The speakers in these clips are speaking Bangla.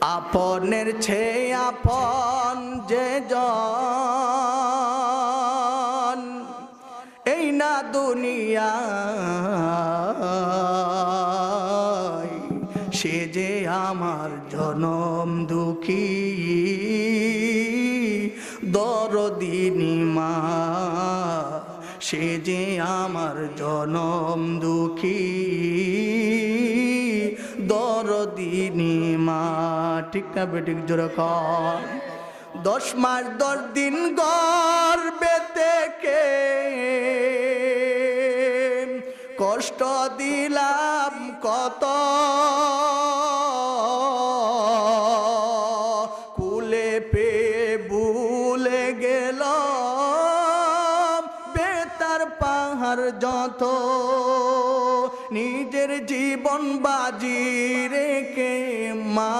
আপনের চেয়ে আপন যে জন এই না দুনিয়ায় সে যে আমার জনম দুঃখী দরদিনী মা সে যে আমার জনম দুঃখী দরদিনী মা। ঠিক না বেঠিক জোরে কর। 10 মাস 10 দিন গর্ভে থেকে কষ্ট দিলাম কত, কুলে পেয়ে ভুলে গেল বেতার পাহাড় যত, নিজের জীবন বাজি রেখে মা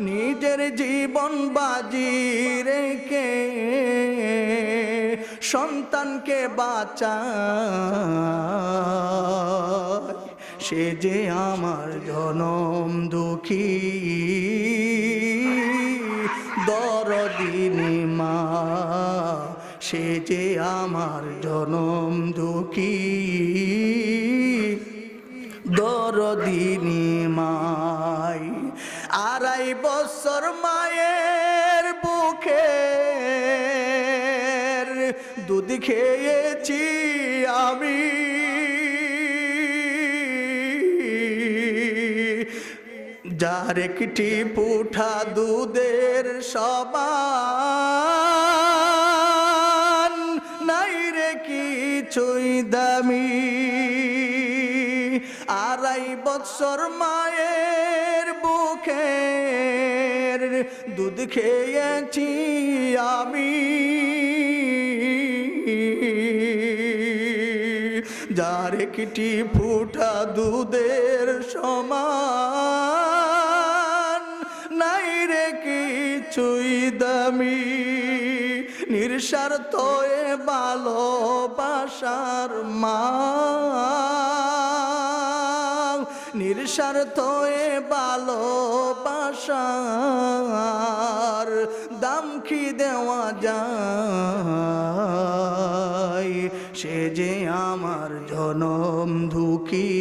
নিজের জীবন বাজি রেখে সন্তানকে বাঁচায় সে যে আমার জনম দুঃখী দরদিনী মা সে যে আমার জনম দুঃখী দরদিনী মাই। 2.5 বছর মায়ের বুকে দুধ খেয়েছি আমি, যার একটি পুঠা দুধের সমান নাই রে কিছুই দামি। 2.5 বছর মায়ের বুকের দুধ খেয়েছি আমি, যার একটি ফুটা দুধের সমান নাই রে কিছুই দামি। নিঃস্বার্থ এ ভালোবাসার মা, নিঃস্বার্থ এ ভালোবাসার দাম কি দেওয়া যায় সে যে আমার জনম দুঃখী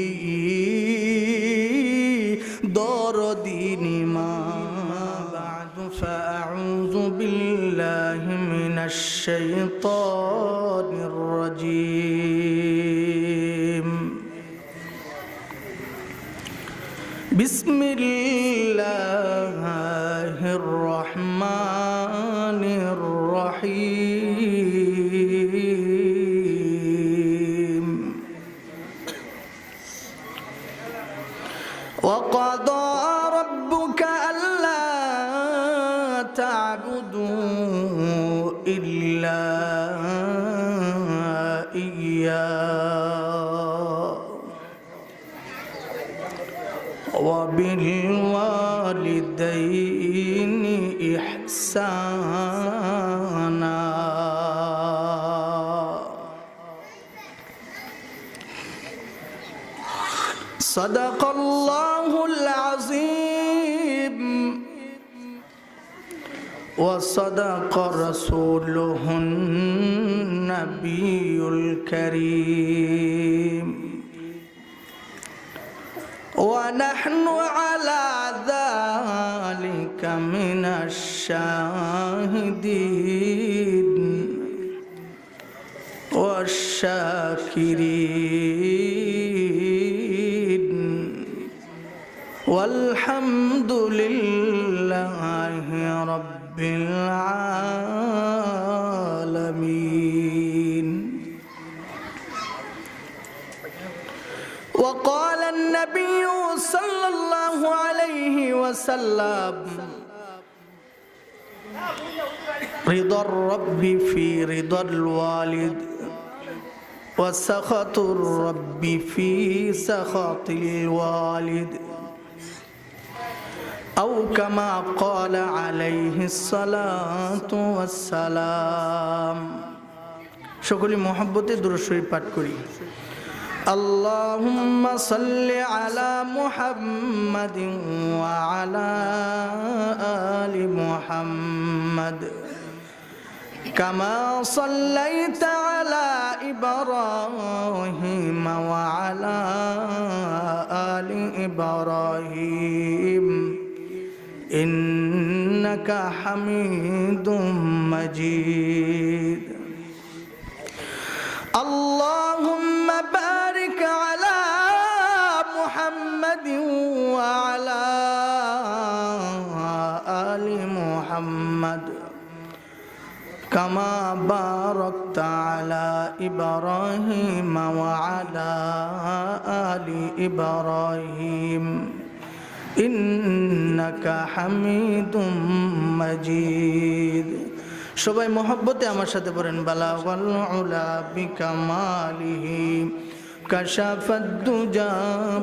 দরদিনী মা। فأعوذ بالله من الشيطان الرجيم. بسم الله الرحمن الرحيم. وقضى ربك ألا تعبدوا إلا إياه وبالوالدين إحسانا. صدق الله العظيم وصدق رسوله النبي الكريم ونحن على ذلك من الشاهدين والشاكرين والحمد لله رب العالمين. وقال النبي صلى الله عليه وسلم رضا الرب في رضا الوالد وسخط الرب في سخط الوالد أو كما قال عليه الصلاة والسلام. সকলে মহব্বতে দুরূদ শরীফ পাঠ করি। اللهم صل على محمد وعلى آل محمد كما صليت على إبراهيم وعلى آل إبراهيم إنك حميد مجيد اللهم بارك على محمد وعلى آل محمد كما باركت على إبراهيم وعلى آل إبراهيم إنك حميد مجيد সবাই মহব্বতে আমার সাথে পড়েন বালাগাল উলা বিকামালিহি কাশাফাদ দুজা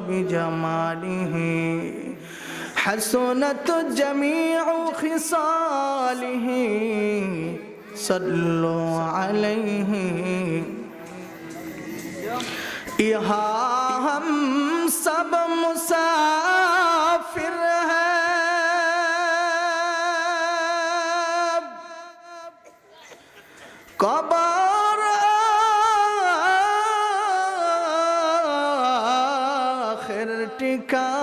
বিজামালিহি হাসনাত জামিউ খিসালিহি সাল্লু আলাইহি ইহা हम सब मुसाफिर हैं कबर आखिर ठिकाना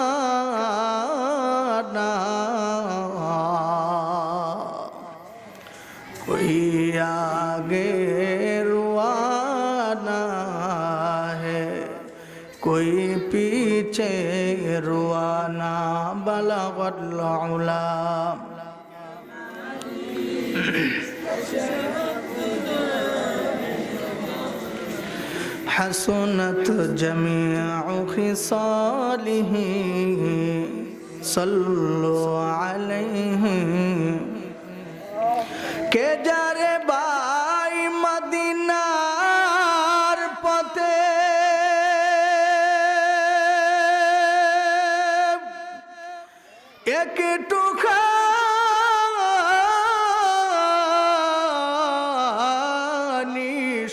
कोई आगे रुआना है कोई पीछे रुआना बलगल उला हसनत जमीउ खिसालिही सल्लु अलैहि के जारे भाई मदीनार पथे एक टुका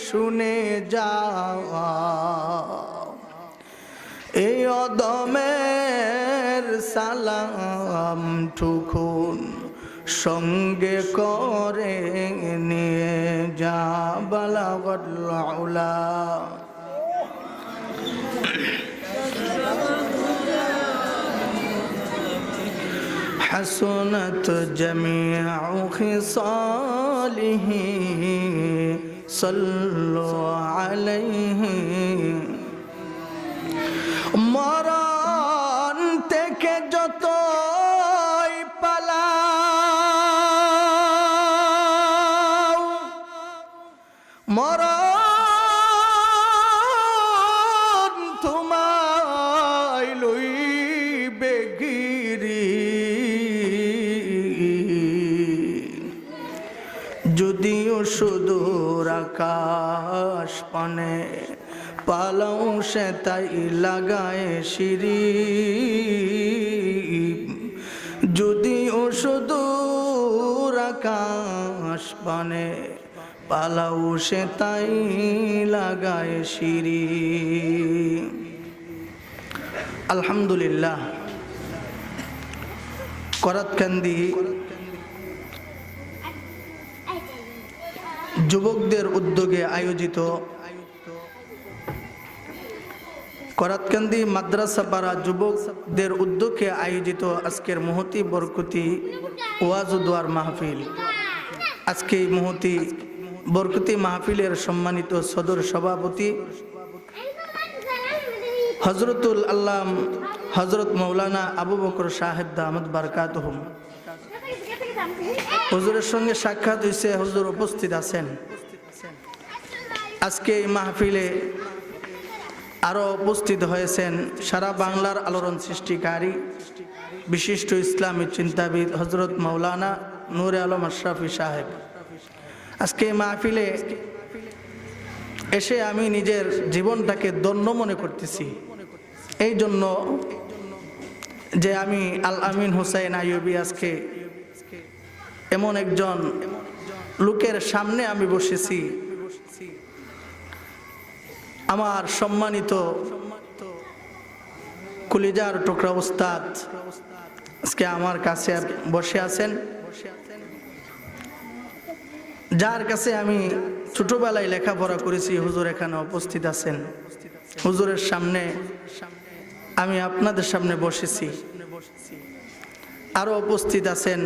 শুনে যাওয়া এই অদমের সালাম টুকুন সঙ্গে করে নিয়ে যা বালাগাল উলা حسنت جميع خصاله صلوا عليه মরণ থেকে যতই পালাও মরণ তোমায় লইবে গিরি যদিও সুদূর আকাশ পানে পালাও সে তাই লাগায় সিঁড়ি যদিও সুদূর আকাশ পানে পালাও সে তাই লাগায় সিঁড়ি আলহামদুলিল্লাহ করাতকান্দি যুবকদের উদ্যোগে আয়োজিত করাতকান্দি মাদ্রাসা পাড়া যুবকদের উদ্যোগে আয়োজিত আজকের মুহতি বরকতি ওয়াজ ও দোয়ার মাহফিল আজকে এই মুহতি বরকতি মাহফিলের সম্মানিত সদর সভাপতি হযরতুল আল্লাম হযরত মাওলানা আবু বকর সাহেব দামাত বারকাতুহুম হুজুরের সঙ্গে সাক্ষাৎ হয়েছে হুজুর উপস্থিত আছেন আজকে এই মাহফিলে আরো উপস্থিত হয়েছেন সারা বাংলার আলোড়ন সৃষ্টিকারী বিশিষ্ট ইসলামী চিন্তাবিদ হযরত মাওলানা নূরে আলম আশরাফি সাহেব আজকে এই মাহফিলে এসে আমি নিজের জীবনটাকে ধন্য মনে করতেছি এই জন্য যে আমি আল আমিন হুসাইন আইয়ুবী আজকে এমন একজন লোকের সামনে আমি বসেছি আমার সম্মানিত কলিজার টুকরা উস্তাদ আজকে আমার কাছে বসে আছেন, যার কাছে আমি ছোটবেলায় লেখাপড়া করেছি। হুজুর এখানে উপস্থিত আছেন। হুজুরের সামনে আমি আপনাদের সামনে বসেছি। আরো উপস্থিত আছেন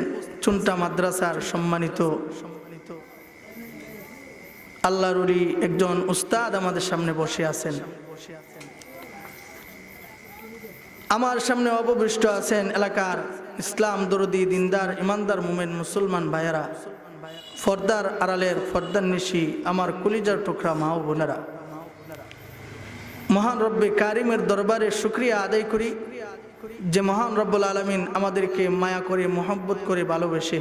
চুনটা মাদ্রাসার সম্মানিত আল্লাহর ওলি একজন উস্তাদ আমাদের সামনে বসে আছেন। আমার সামনে অবশিষ্ট আছেন এলাকার ইসলাম দরদি দিনদার ইমানদার মুমিন মুসলমান ভাইয়েরা, ফর্দার আড়ালের ফর্দার নিশি আমার কলিজার টুকরা মা ও বোনেরা। মহান রব্বে কারিমের দরবারে শুকরিয়া আদায় করি যে মহান রব্বুল আলামিন আমাদেরকে মায়া করে মোহাব্বত করে ভালোবেসে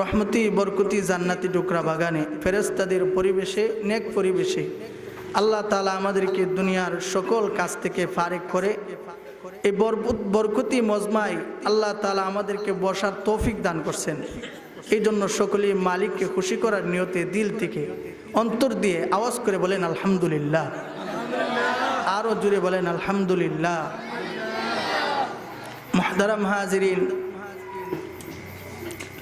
রহমতি বরকতি জান্নাতি টুকরা বাগানে ফেরেশতাদের পরিবেশে নেক পরিবেশে আল্লাহ তাআলা আমাদেরকে দুনিয়ার সকল কাজ থেকে ফারেক করে এই বরকতি মজমায় আল্লাহ তাআলা আমাদেরকে বসার তৌফিক দান করছেন। এই জন্য সকলেই মালিককে খুশি করার নিয়তে দিল থেকে অন্তর দিয়ে আওয়াজ করে বলেন আলহামদুলিল্লাহ। আরো জোরে বলেন আলহামদুলিল্লাহ। মুহতারাম হাজিরিন,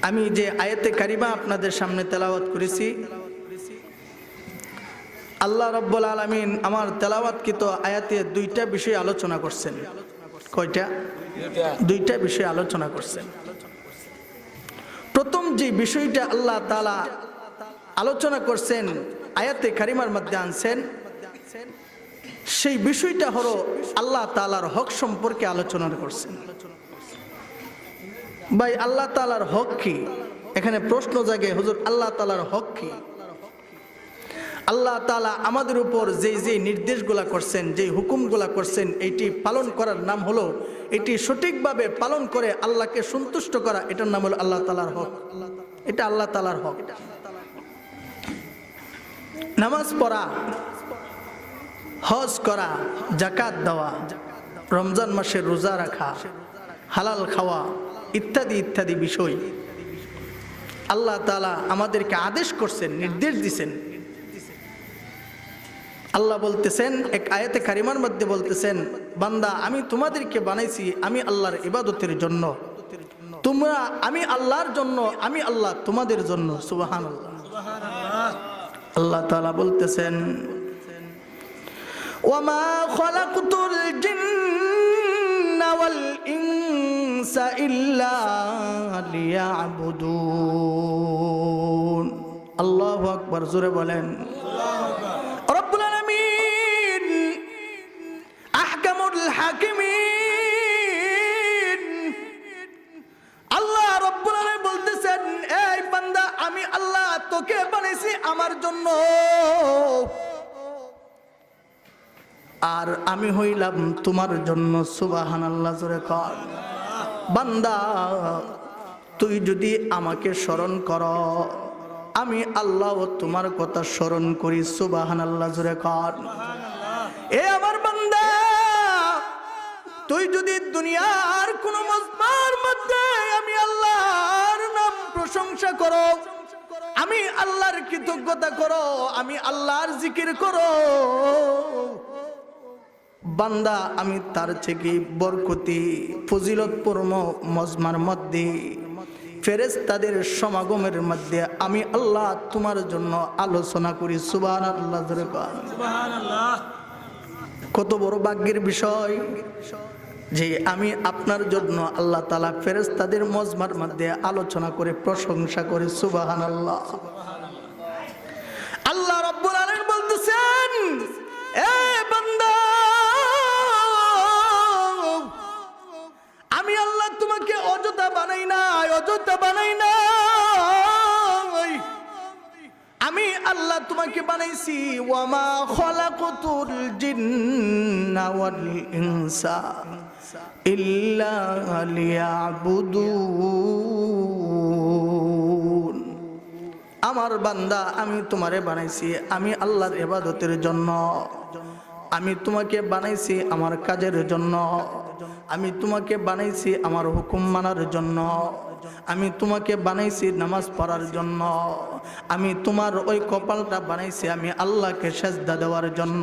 আমি যে আয়াতে কারিমা আপনাদের সামনে তেলাওয়াত করেছি, আল্লাহ রাব্বুল আলামিন আমার তেলাওয়াতকৃত আয়াতে দুইটা বিষয় আলোচনা করছেন। কয়টা? দুইটা বিষয় আলোচনা করছেন। প্রথম যে বিষয়টা আল্লাহ তাআলা আলোচনা করছেন আয়াতে কারিমার মধ্যে আনছেন, সেই বিষয়টা হলো আল্লাহ তাআলার হক সম্পর্কে আলোচনা করছেন। ভাই, আল্লাহ তাআলার হক কি? এখানে প্রশ্ন জাগে, হুজুর আল্লাহ তাআলার হক কি? আল্লাহ তাআলা আমাদের উপর যে নির্দেশগুলা করছেন, যে হুকুমগুলা করছেন, এটি পালন করার নাম হলো, এটি সঠিকভাবে পালন করে আল্লাহকে সন্তুষ্ট করা, এটার নাম হলো আল্লাহ তাআলার হক। এটা আল্লাহ তাআলার হক। নামাজ পড়া, হজ করা, যাকাত দেওয়া, রমজান মাসে রোজা রাখা, হালাল খাওয়া ইত্যাদি ইত্যাদি বিষয় আল্লাহ তাআলা আমাদেরকে আদেশ করছেন, নির্দেশ দিয়েছেন। আল্লাহ বলতেছেন এক আয়াতে কারিমার মধ্যে বলতেছেন, বান্দা আমি তোমাদেরকে বানাইছি আমি আল্লাহর ইবাদতের জন্য, তোমরা আমি আল্লাহর জন্য, আমি আল্লাহ তোমাদের জন্য। সুবহানাল্লাহ। আল্লাহ তাআলা বলতেছেন ওয়ামা খালাকতুল জিন্না ওয়াল ইনসা ইল্লা লিয়াবুদুন। আল্লাহু আকবার। জোরে বলেন রব্বুল আলামিন আহকামুল হাকিমিন। আল্লাহ রব্বুল আলামিন বলতেছেন, এই বান্দা আমি আল্লাহ তোকে বানাইছি আমার জন্য, আর আমি হইলাম তোমার জন্য। সুবহানাল্লাহ। জোরে কর। বান্দা তুই যদি আমাকে স্মরণ কর, আমি আল্লাহ তোমার কথা স্মরণ করি। সুবহানাল্লাহ। জোরে কর। এ আমার বান্দা, তুই যদি দুনিয়ার কোন মজমার মধ্যে আমি আল্লাহর নাম প্রশংসা করো, আমি আল্লাহর কৃতজ্ঞতা করো, আমি আল্লাহর জিকির করো, বান্দা আমি তার থেকে বরকতি ফজিলতপূর্ণ মজমার মধ্যে ফেরেশতাদের সমাগমের মধ্যে আমি আল্লাহ তোমার জন্য আলোচনা করি। সুবহানাল্লাহ। সুবহানাল্লাহ। কত বড় ভাগ্যের বিষয় যে আমি আপনার জন্য আল্লাহ তাআলা ফেরেশতাদের মজমার মধ্যে আলোচনা করে প্রশংসা করে। সুবহানাল্লাহ। আল্লাহ রাব্বুল আলামিন বলতেছেন, এ বান্দা আমি আল্লাহ তোমাকে অযথা বানাই নাই, অযথা বানাই নাই, আমি আল্লাহ তোমাকে বানাইছি। ওয়ামা খালাকতুল জিন্না ওয়াল ইনসা ইল্লা লিয়াবুদুন। আমার বান্দা আমি তোমারে বানাইছি আমি আল্লাহর ইবাদতের জন্য, আমি তোমাকে বানাইছি আমার কাজের জন্য, আমি তোমাকে বানাইছি আমার হুকুম মানার জন্য। আমি তোমাকে বানাইছি নামাজ পড়ার জন্য, আমি তোমার ওই কপালটা বানাইছি আমি আল্লাহকে সেজদা দেওয়ার জন্য।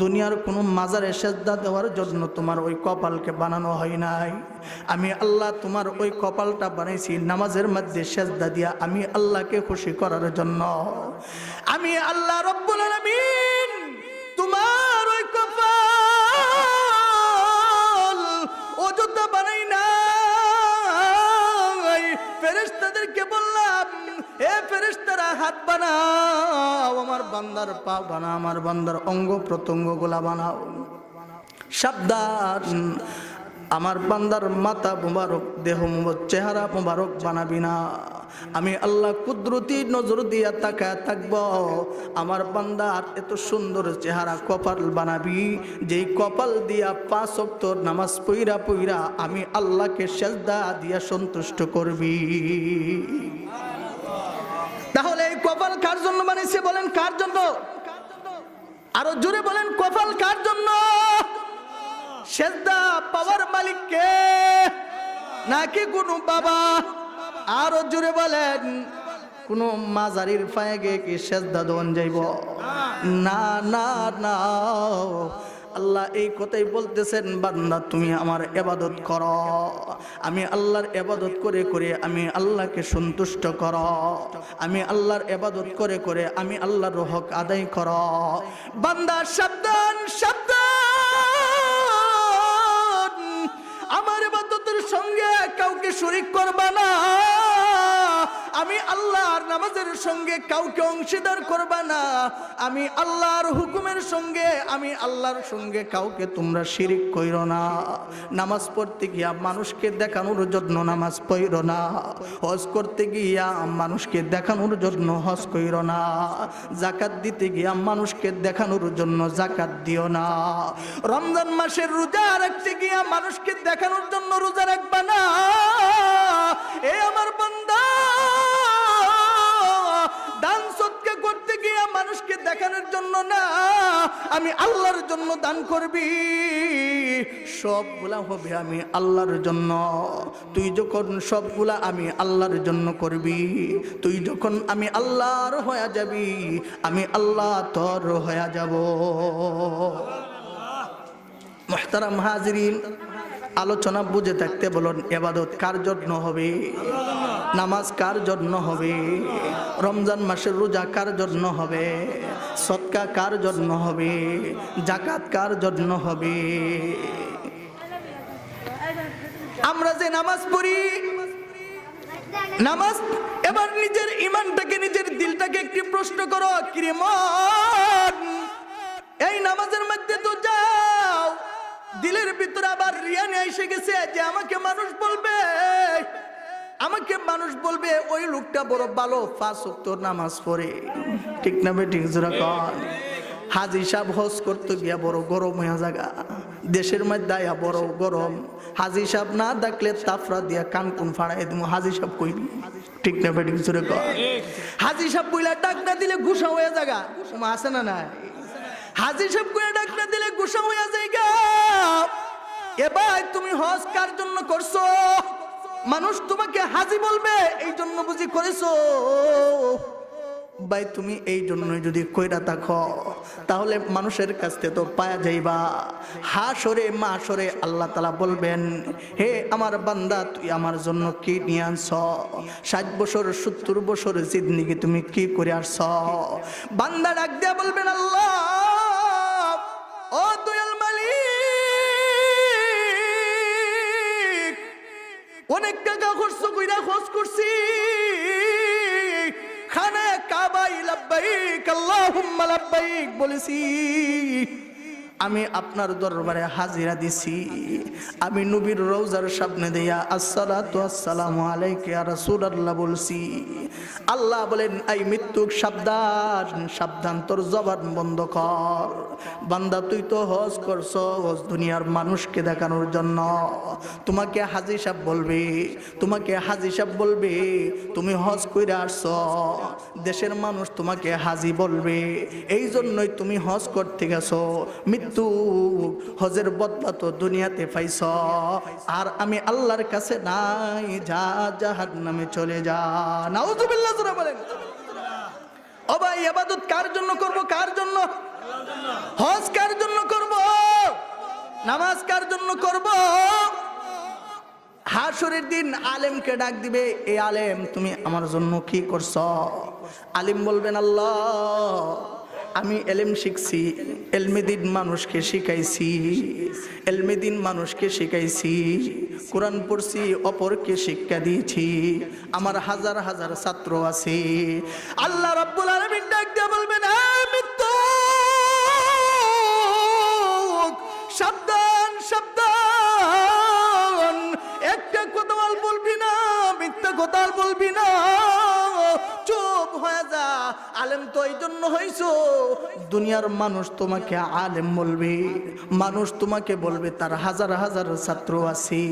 দুনিয়ার কোনো মাজারে সেজদা দেওয়ার জন্য তোমার ওই কপালকে বানানো হয় নাই। আমি আল্লাহ তোমার ওই কপালটা বানাইছি নামাজের মধ্যে সেজদা দিয়া আমি আল্লাহকে খুশি করার জন্য। আমি আল্লাহ রব্বুল আলামিন তোমার ওই কপাল অযথা বানাই নাই। ফেরেশতাদেরকে বললাম, এ ফেরেশতারা হাত বানাও, আমার বান্দার পা বানাও, আমার বান্দার অঙ্গ প্রত্যঙ্গ গুলা বানাও। সাবধান, আমার বান্দার মাথা মুবারক, দেহ মুবারক, চেহারা মুবারক বানাবি না। আমি আল্লাহ কুদরতি নজর দিয়া তাকায় থাকব। আমার বান্দার এত সুন্দর চেহারা কপাল বানাবি, যেই কপাল দিয়া 5 ওয়াক্ত নামাজ পইরা পইরা আমি আল্লাহকে সেজদা দিয়া সন্তুষ্ট করবি। তাহলে এই কপাল কার জন্য বানাইছে বলেন? কার জন্য? আরো জোরে বলেন, কপাল কার জন্য? সেজদা পাওয়ার মালিক কে? নাকি কোনো বাবা? আরো জোরে বলেন, কোন মাজারির পায়ে গিয়ে কি সেজদা দন যাইব? না না না, আল্লাহ এই কথাই বলতেছেন, বান্দা তুমি আমার ইবাদত করো। আমি আল্লাহর ইবাদত করে করে আমি আল্লাহকে সন্তুষ্ট করো। আমি আল্লাহর ইবাদত করে করে আমি আল্লাহর হক আদায় করো। বান্দা সাবধান সাবধান, আমার ইবাদতের সঙ্গে কাউকে শরীক করবা না। আমি আল্লাহর নামাজের সঙ্গে কাউকে অংশীদার করবা না। আমি আল্লাহর হুকুমের সঙ্গে আমি আল্লাহর সঙ্গে কাউকে তোমরা শিরিক কইরো না। নামাজ পড়তে গিয়া মানুষকে দেখানোর জন্য নামাজ পড়ো না। হজ করতে গিয়া মানুষকে দেখানোর জন্য হজ কইরো না। যাকাত দিতে গিয়া মানুষকে দেখানোর জন্য যাকাত দিও না। রমজান মাসের রোজা রাখতে গিয়া মানুষকে দেখানোর জন্য রোজা রাখবা না। এ আমার বান্দা, দান সদকা করতে গিয়ে মানুষকে দেখানোর জন্য না, আমি আল্লাহর জন্য দান করবি। সবগুলা হবে আমি আল্লাহর জন্য। তুই যখন সবগুলা আমি আল্লাহর জন্য করবি, তুই যখন আমি আল্লাহর হয়ে যাবি, আমি আল্লাহ তোর হয়ে যাব। মুহতারাম হাজিরিন, আলোচনা বুঝে থাকতে বলুন, ইবাদত কার জন্য হবে? নামাজ কার জন্য হবে? রমজান মাসের রোজা কার জন্য হবে? সদকা কার জন্য হবে? যাকাত কার জন্য হবে? আমরা যে নামাজ পড়ি, নামাজ, এবার নিজের ঈমানটাকে, নিজের দিলটাকে একটি প্রশ্ন করো, কিরে মন, এই নামাজের মধ্যে তো যাও, দিলের ভিতরে আবার রিয়া নিয়ে এসে গেছে যে আমাকে মানুষ বলবে ওই লোকটা বড় ভালো, 5 ওয়াক্ত নামাজ পড়ে। ঠিক না বেঠিক? জোরা কর। হাজি সাহেব হজ করতে গিয়া বড় গরম হয়ে জায়গা, দেশের মধ্যে আয়া বড় গরম। হাজি সাহেব না ডাকলে তাফরা দিয়া কান কোন ফাড়াই দিব, হাজি সাহেব কইবি। ঠিক না বেঠিক? জোরা কর। হাজি সাহেব কইলা ডাক না দিলে গুসা হয়ে জায়গা, আছে না নাই? হাজি সাহেব কইলা ডাক না দিলে গুসা হয়ে জায়গা। এ ভাই, তুমি হজ কার জন্য করছো? মানুষ তোমাকে হাজি বলবে এই জন্য বুঝি করেছো? ভাই তুমি এই জন্যই যদি কইরা থাকো, তাহলে মানুষের কাছ থেকে তো পায়া যাইবা। হাসরে মাসরে আল্লাহ তাআলা বলবেন, হে আমার বান্দা, তুই আমার জন্য কি নিয়ে আনছ? 60 বছর 70 বছর জিন্দেগি তুমি কি করে আসছ? বান্দা ডাক দিয়া বলবেন, আল্লাহ ও দয়াল মালিক, অনেক টাকা খরচ কইরা খোঁজ করছি, খানা কাবাই লাব্বাইক আল্লাহুম্মা লাব্বাইক বলেছি, আমি আপনার দরবারে হাজিরা দিছি। আমি নবীর রওজার সামনে দিয়া আসসালাতু আসসালামু আলাইকা ইয়া রাসূলুল্লাহ বলছি। আল্লাহ বলেন, এই মৃত্যুক সাবধান সাবধান, তোর জবান বন্ধ কর। বান্দা তুই তো হজ করছো হজ দুনিয়ার মানুষকে দেখানোর জন্য। তোমাকে হাজি সাহেব বলবে, তোমাকে হাজি সাহেব বলবে, তুমি হজ কইরা আসছো, দেশের মানুষ তোমাকে হাজি বলবে, এই জন্যই তুমি হজ করতে গেছো। কিন্তু হজের বদলা তো দুনিয়াতে পাইছ, আর আমি আল্লাহর কাছে নাই, যা জাহান্নামে চলে যা। নাউজুবিল্লাহ জোরে বলেন। ও ভাই, ইবাদত কার জন্য করব? কার জন্য? হজ কার জন্য করব? নামাজ কার জন্য করব? হাসরের দিন আলেমকে ডাক দিবে, এই আলেম তুমি আমার জন্য কি করছ? আলিম বলবেন, আল্লাহ আমি এলেম শিখছি, এলমেদিন মানুষকে শিখাইছি, এলমেদিন মানুষকে শিখাইছি, কোরআন পড়ছি, অপরকে শিক্ষা দিয়েছি, আমার হাজার হাজার ছাত্র আছে। আল্লাহ রাব্বুল আলামিন ডাক দিয়ে বলবেন, মৃত্যু সাবধান সাবধান, একটা কথা বলবি না, মিথ্যা কথা বলবি না, চুপ হয়ে যা। আলেম তো এই জন্য হইছো, দুনিয়ার মানুষ তোমাকে আলেম বলবে, মানুষ তোমাকে বলবে তার হাজার হাজার ছাত্র আছে,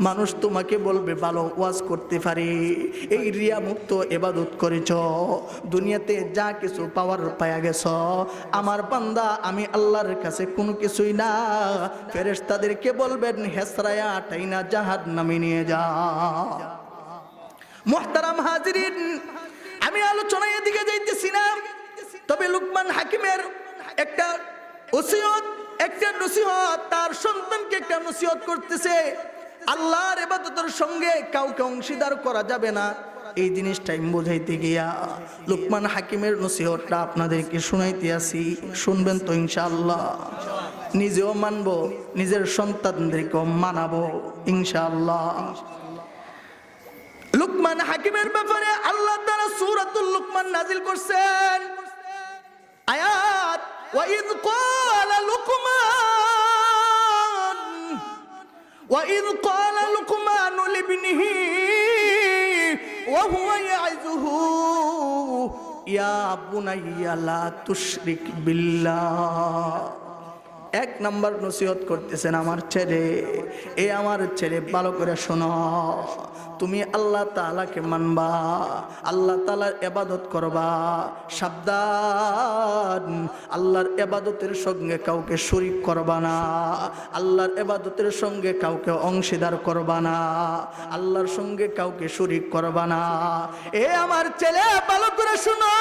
মানুষ তোমাকে বলবে ভালো ওয়াজ করতে পারে। এই রিয়া মুক্ত ইবাদত করেছ, দুনিয়াতে যা কিছু পাওয়ার পায়া গেছ। আমার বান্দা, আমি আল্লাহর কাছে কোনো কিছুই না, ফেরেশতাদেরকে বলবেন হেসরায়া টাইনা জাহান্নামে নিয়ে যা। মুহতারাম হাজিরিন, আমি আলোচনায় এদিকে যাইতেছি না, তবে লুকমান হাকিমের একটা ওসিয়ত, একটা নসিহত, তার সন্তানকে একটা নসিহত করতেছে। আল্লাহর ইবাদতের সঙ্গে কাউকে অংশীদার করা যাবে না, এই জিনিসটাই বোঝাইতে গিয়া লুকমান হাকিমের নসিহতটা আপনাদেরকে শুনাইতে আসি। শুনবেন তো ইনশাআল্লাহ? নিজেও মানবো, নিজের সন্তানদেরকেও মানাবো ইনশাআল্লাহ। লুকমান হাকিমের ব্যাপারে আল্লাহ তাআলা সূরাতুল লুকমান নাজিল করছেন। আয়াত, ওয়াইদ ক্বালা লুকমান, ওয়াইদ ক্বালা লুকমান লিবনিহি ওয়া হুয়া ইয়াইযুহু ইয়া বুনাইয়া লা তুশরিক বিল্লাহ। এক নাম্বার নসিহত করতেছেন আমার ছেলে, এ আমার ছেলে ভালো করে শোনো, তুমি আল্লাহ তাআলাকে মানবা, আল্লাহ তাআলার ইবাদত করবা, সাবধান, আল্লাহর ইবাদতের সঙ্গে কাউকে শরীক করবা না, আল্লাহর ইবাদতের সঙ্গে কাউকে অংশীদার করবা না, আল্লাহর সঙ্গে কাউকে শরীক করবা না। এ আমার ছেলে ভালো করে শোনো,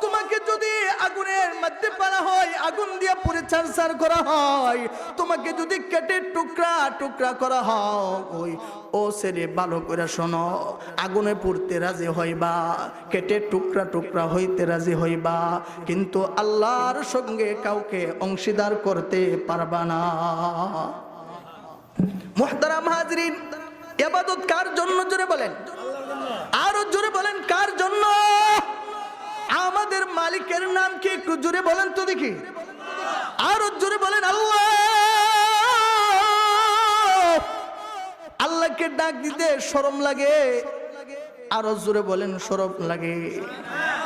তোমাকে যদি আগুনের মধ্যে পারা হয়, আগুন দিয়ে পুড়ে ছারছার করা হয়, তোমাকে যদি কেটে টুকরা টুকরা করা হয়, ও ছেলে ভালো করে শোনো, আগুনে পুড়তে রাজি হইবা, কেটে টুকরা টুকরা হইতে রাজি হইবা, কিন্তু আল্লাহর সঙ্গে কাউকে অংশীদার করতে পারবা না। মুহতারাম হাজরিন, ইবাদত কার জন্য জোরে বলেন, আরো জোরে বলেন কার জন্য? আমাদের মালিকের নাম কি একটু জোরে বলেন তো দেখি, আরো জোরে বলেন আল্লাহ। আল্লাহকে ডাক দিতে শরম লাগে, আরো জোরে বলেন শরম লাগে।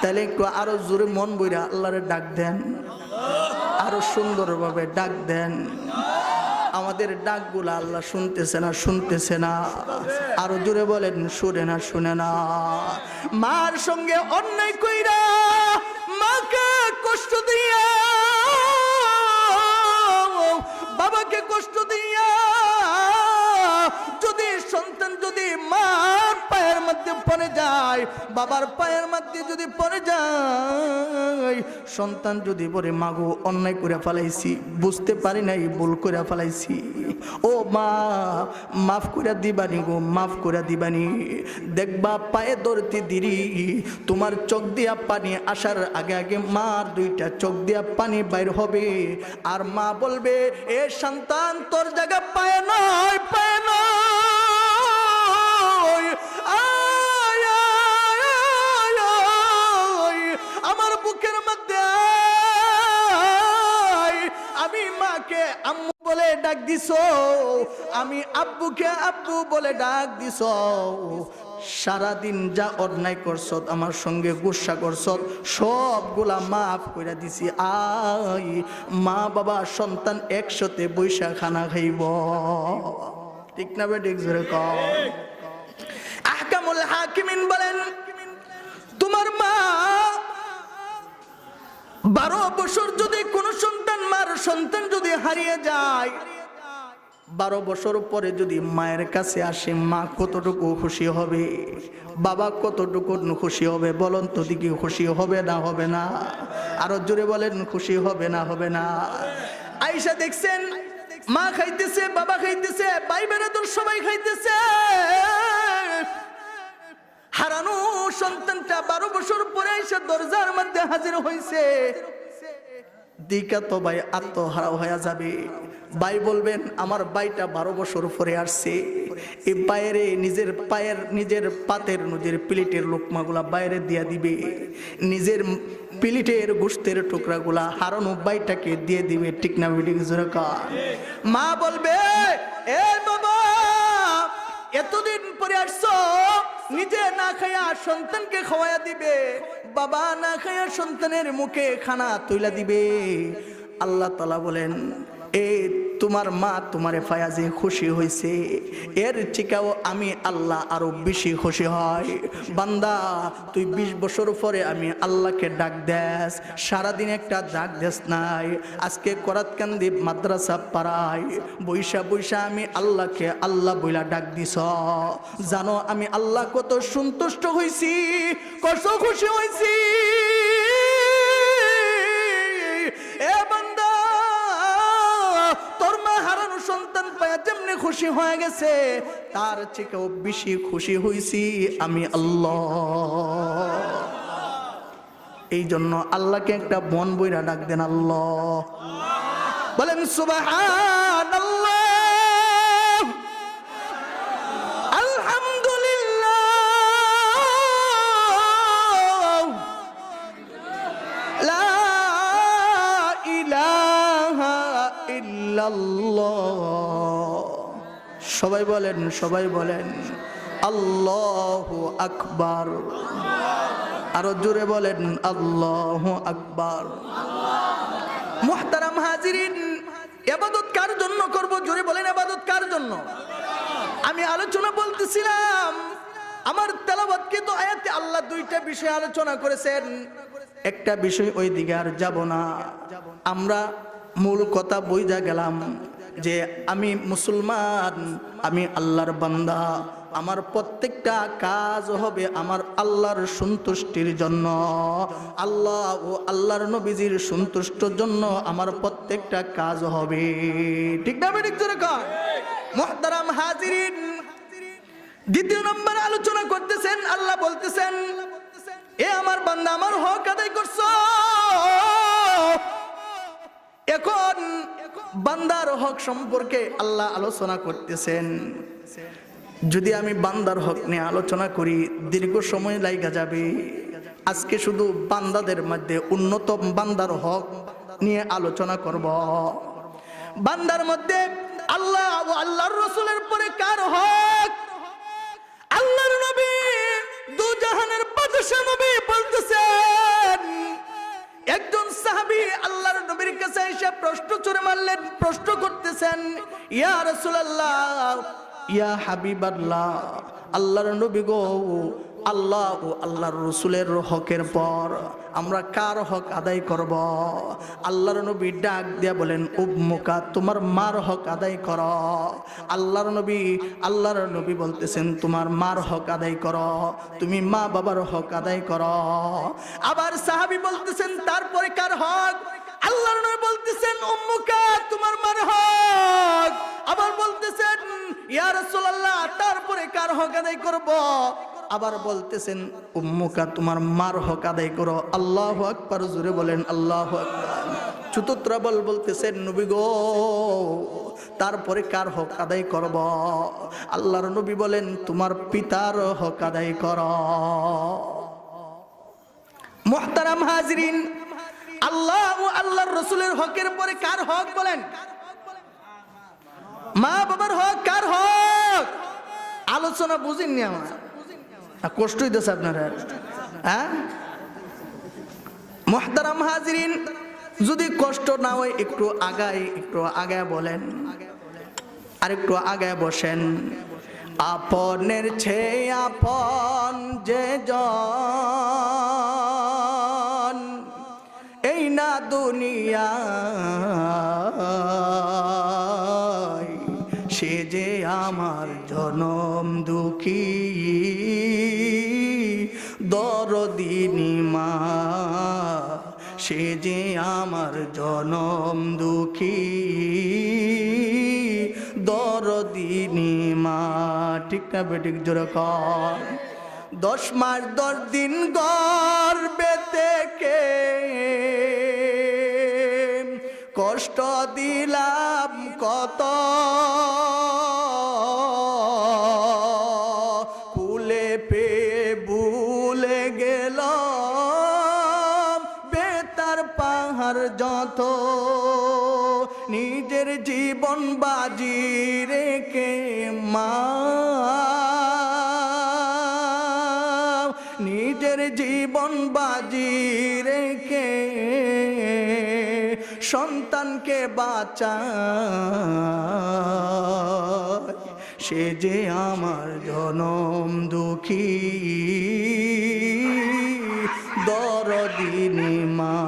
তাহলে একটু আরো জোরে মন বইরা আল্লাহরে ডাক দেন, আরো সুন্দরভাবে ডাক দেন। আমাদের ডাকগুলা আল্লাহ শুনতেছে না, শুনতেছে না, আরো জোরে বলেন শুনে না, শুনে না। মার সঙ্গে অন্যায় কইরা, মাকে কষ্ট দিয়া, বাবাকে কষ্ট দিয়া, যদি সন্তান যদি মার পায়ের মধ্যে পড়ে যায়, বাবার পায়ের মধ্যে যদি পড়ে যায়, সন্তান যদি বলে মাগো অন্যায় করে ফেলাইছি, বুঝতে পারি নাই, ভুল করে ফেলাইছি, ও মা মাফ করে দিবানি গো, মাফ করে দিবানি। দেখবা পায়ে ধরতে দিরি, তোমার চোখ দিয়া পানি আসার আগে আগে মার দুইটা চোখ দিয়া পানি বাইর হবে, আর মা বলবে এ সন্তান তোর জায়গা পায়ে নয়, পায়ে নয়, আমার বুকের মধ্যে আমি মাকে আম্মু বলে ডাক দিছ, আমি আব্বুকে আব্বু বলে ডাক দিছ। সারাদিন যা অন্যায় করছ, আমার সঙ্গে গুসা করছ, সবগুলা মাফ করে দিছি। আই মা বাবা সন্তান একসাথে বৈশা খানা খাইব, ঠিক না বে? ঠিক জোরে কও। আহকামুল হাকিমিন বলেন, তোমার মা 12 বছর যদি কোন সন্তান মার সন্তান যদি হারিয়ে যায়, 12 বছর পরে যদি মায়ের কাছে আসে, মা কতটুকু খুশি হবে, বাবা কতটুকু খুশি হবে বলুন তো দেখি? খুশি হবে না হবে না? আরো জোরে বলেন, খুশি হবে না হবে না? আয়েশা দেখছেন মা খাইতেছে, বাবা খাইতেছে, ভাই বেরাদর সবাই খাইতেছে, হারানো সন্তানটা 12 বছর পরে এসে দরজার মধ্যে হাজির হয়েছে। দিকা তো ভাই আত্মহারা হয়ে যাবে। ভাই বলবেন আমার ভাইটা 12 বছর পরে আসছে, এই বাইরে নিজের পাতের নিজের প্লেটের লোকমাগুলা বাইরে দিয়া দিবে, নিজের প্লেটের গোশতের টুকরাগুলা হারানো ভাইটাকে দিয়ে দিবে। ঠিক না বিডিং জোরকা? মা বলবে এ বাবা এতদিন পরে আসছো, নিজে না খায়া সন্তানকে খাওয়াইয়া দিবে, বাবা না খায়া সন্তানের মুখে খানা তুইলা দিবে। আল্লাহ তাআলা বলেন এই তোমার মা তোমারে ফায়াজে খুশি হয়েছে, এর ঠিকাও আমি আল্লাহ আরো বেশি খুশি হয়। বান্দা তুই 20 বছর পরে আমি আল্লাহকে ডাক দেস, সারাদিন একটা ডাক দেস নাই। আজকে করাতকান্দি মাদ্রাসা পাড়ায় বৈশা বৈশা আমি আল্লাহকে আল্লাহ বইলা ডাক দিছ, জানো আমি আল্লাহ কত সন্তুষ্ট হয়েছি, কত খুশি হয়েছি। এ বান্দা তোর মা হারানো সন্তান পায়া যেমনি খুশি হয়ে গেছে, তার থেকেও বেশি খুশি হয়েছি আমি আল্লাহ। এই জন্য আল্লাহকে একটা মন বইরা ডাক দেন আল্লাহ। বলেন সুবহানাল্লাহ, আলহামদুলিল্লাহ, লা ইলাহা ইল্লাল্লাহ। সবাই বলেন, সবাই বলেন আল্লাহু আকবার। আরো জোরে বলেন আল্লাহু আকবার। মুহতারাম হাজিরিন, ইবাদত কার জন্য করব? জোরে বলেন ইবাদত কার জন্য? আমি আলোচনা বলতেছিলাম, আমার তেলাওয়াতকে তো আয়াতে আল্লাহ দুইটা বিষয় আলোচনা করেছেন, একটা বিষয় ওই দিকে আর যাব না। আমরা মূল কথা বুঝা গেলাম যে আমি মুসলমান, আমি আল্লাহর বান্দা, আমার প্রত্যেকটা কাজ হবে আমার আল্লাহর সন্তুষ্টির জন্য, আল্লাহ ও আল্লাহর নবীজির সন্তুষ্টির জন্য আমার প্রত্যেকটা কাজ হবে। ঠিক না ঠিক জোরে কর। মুহতারাম হাজিরিন, দ্বিতীয় নম্বর আলোচনা করতেছেন, আল্লাহ বলতেছেন এ আমার বান্দা আমার হক আদায় করছো। এখন বান্দার হক সম্পর্কে আল্লাহ আলোচনা করতেছেন। যদি আমি বান্দার হক নিয়ে আলোচনা করি দীর্ঘ সময় লাগা যাবে। আজকে শুধু বান্দাদের মধ্যে উন্নতম বান্দার হক নিয়ে আলোচনা করব। বান্দার মধ্যে আল্লাহ ও আল্লাহর রাসূলের পরে কার হক? আল্লাহর নবী দু জাহানের বাদশা নবী বলতেছেন, একজন সাহাবী আল্লাহর নবীর কাছে এসে প্রশ্ন ছুড়ে মারলেন, প্রশ্ন করতেছেন ইয়া রাসূলুল্লাহ, ইয়া হাবিবাল্লাহ, আল্লাহর নবী গো, আল্লাহ ও আল্লাহর রাসূলের হকের পর আমরা কার হক আদায় করব? আল্লাহর নবী ডাক দিয়া বলেন উম্মুকা, তোমার মার হক আদায় করো। আল্লাহর নবী বলতেছেন তোমার মার হক আদায় করো, তুমি মা বাবার হক আদায় করো। আবার সাহাবী বলতেছেন তারপরে কার হক? আল্লাহর নবী বলতেছেন উম্মুকা, তোমার মার হক। আবার বলতেছেন ইয়া রাসূলুল্লাহ, তারপরে কার হক আদায় করব? আবার বলতেছেন উম্মুকা, তোমার মার হক আদায় করো। আল্লাহু আকবার, জোরে বলেন আল্লাহু আকবার। চতুর্থ বলতেছেন নবী গো, তারপরে কার হক আদায় করব? আল্লাহর নবী বলেন তোমার পিতার হক আদায় করো। মুহতারাম হাজিরিন, আল্লাহ ও আল্লাহর রাসূলের হকের পরে কার হক বলেন? মা বাবার হক। কার হক? আলোচনা বুঝিনি, আমার কষ্ট হইতেছে আপনারা, হ্যাঁ? মুহতারাম হাজিরিন, যদি কষ্ট না হয় একটু আগায় বলেন, আর একটু আগায় বসেন। আপনের চেয়ে আপন যে জন, এই না দুনিয়ায়, সে যে আমার জনম দুঃখী দরদিনী মা, সে যে আমার জনম দুঃখী দরদিনী মা। ঠিক না বেঠিক জোরে কর। 10 মাস 10 দিন গর্ভে থেকে কষ্ট দিলাম কত, কুলে পেয়ে ভুলে গেল বেতার পাহাড় যত, নিজের জীবন বাজি রেখে মা, নিজের জীবন বাজি রেখে সন্তানকে বাঁচায়, সে যে আমার জনম দুঃখী দরদিনী মা,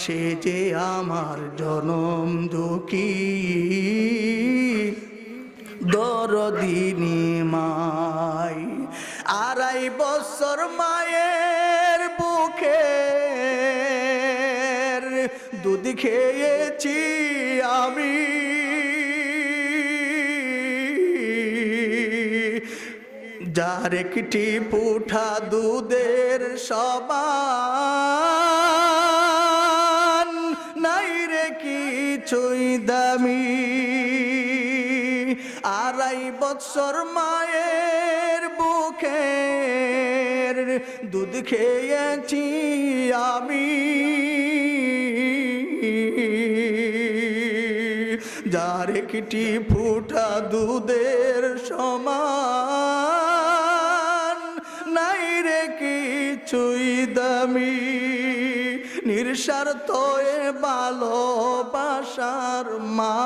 সে যে আমার জনম দুঃখী দরদিনী মাই। 2.5 বছর মায়ের বুকে দুধ খেয়েছি আমি, যার একটি পুঠা দুধের সমান নাই রে কিছুই দামি। 2.5 বছর মায়ের বুকের দুধ খেয়েছি আমি, যার একটি ফুটা দুধের সমান নাই রে কিছুই দামি। নিঃস্বার্থ এ ভালোবাসার মা,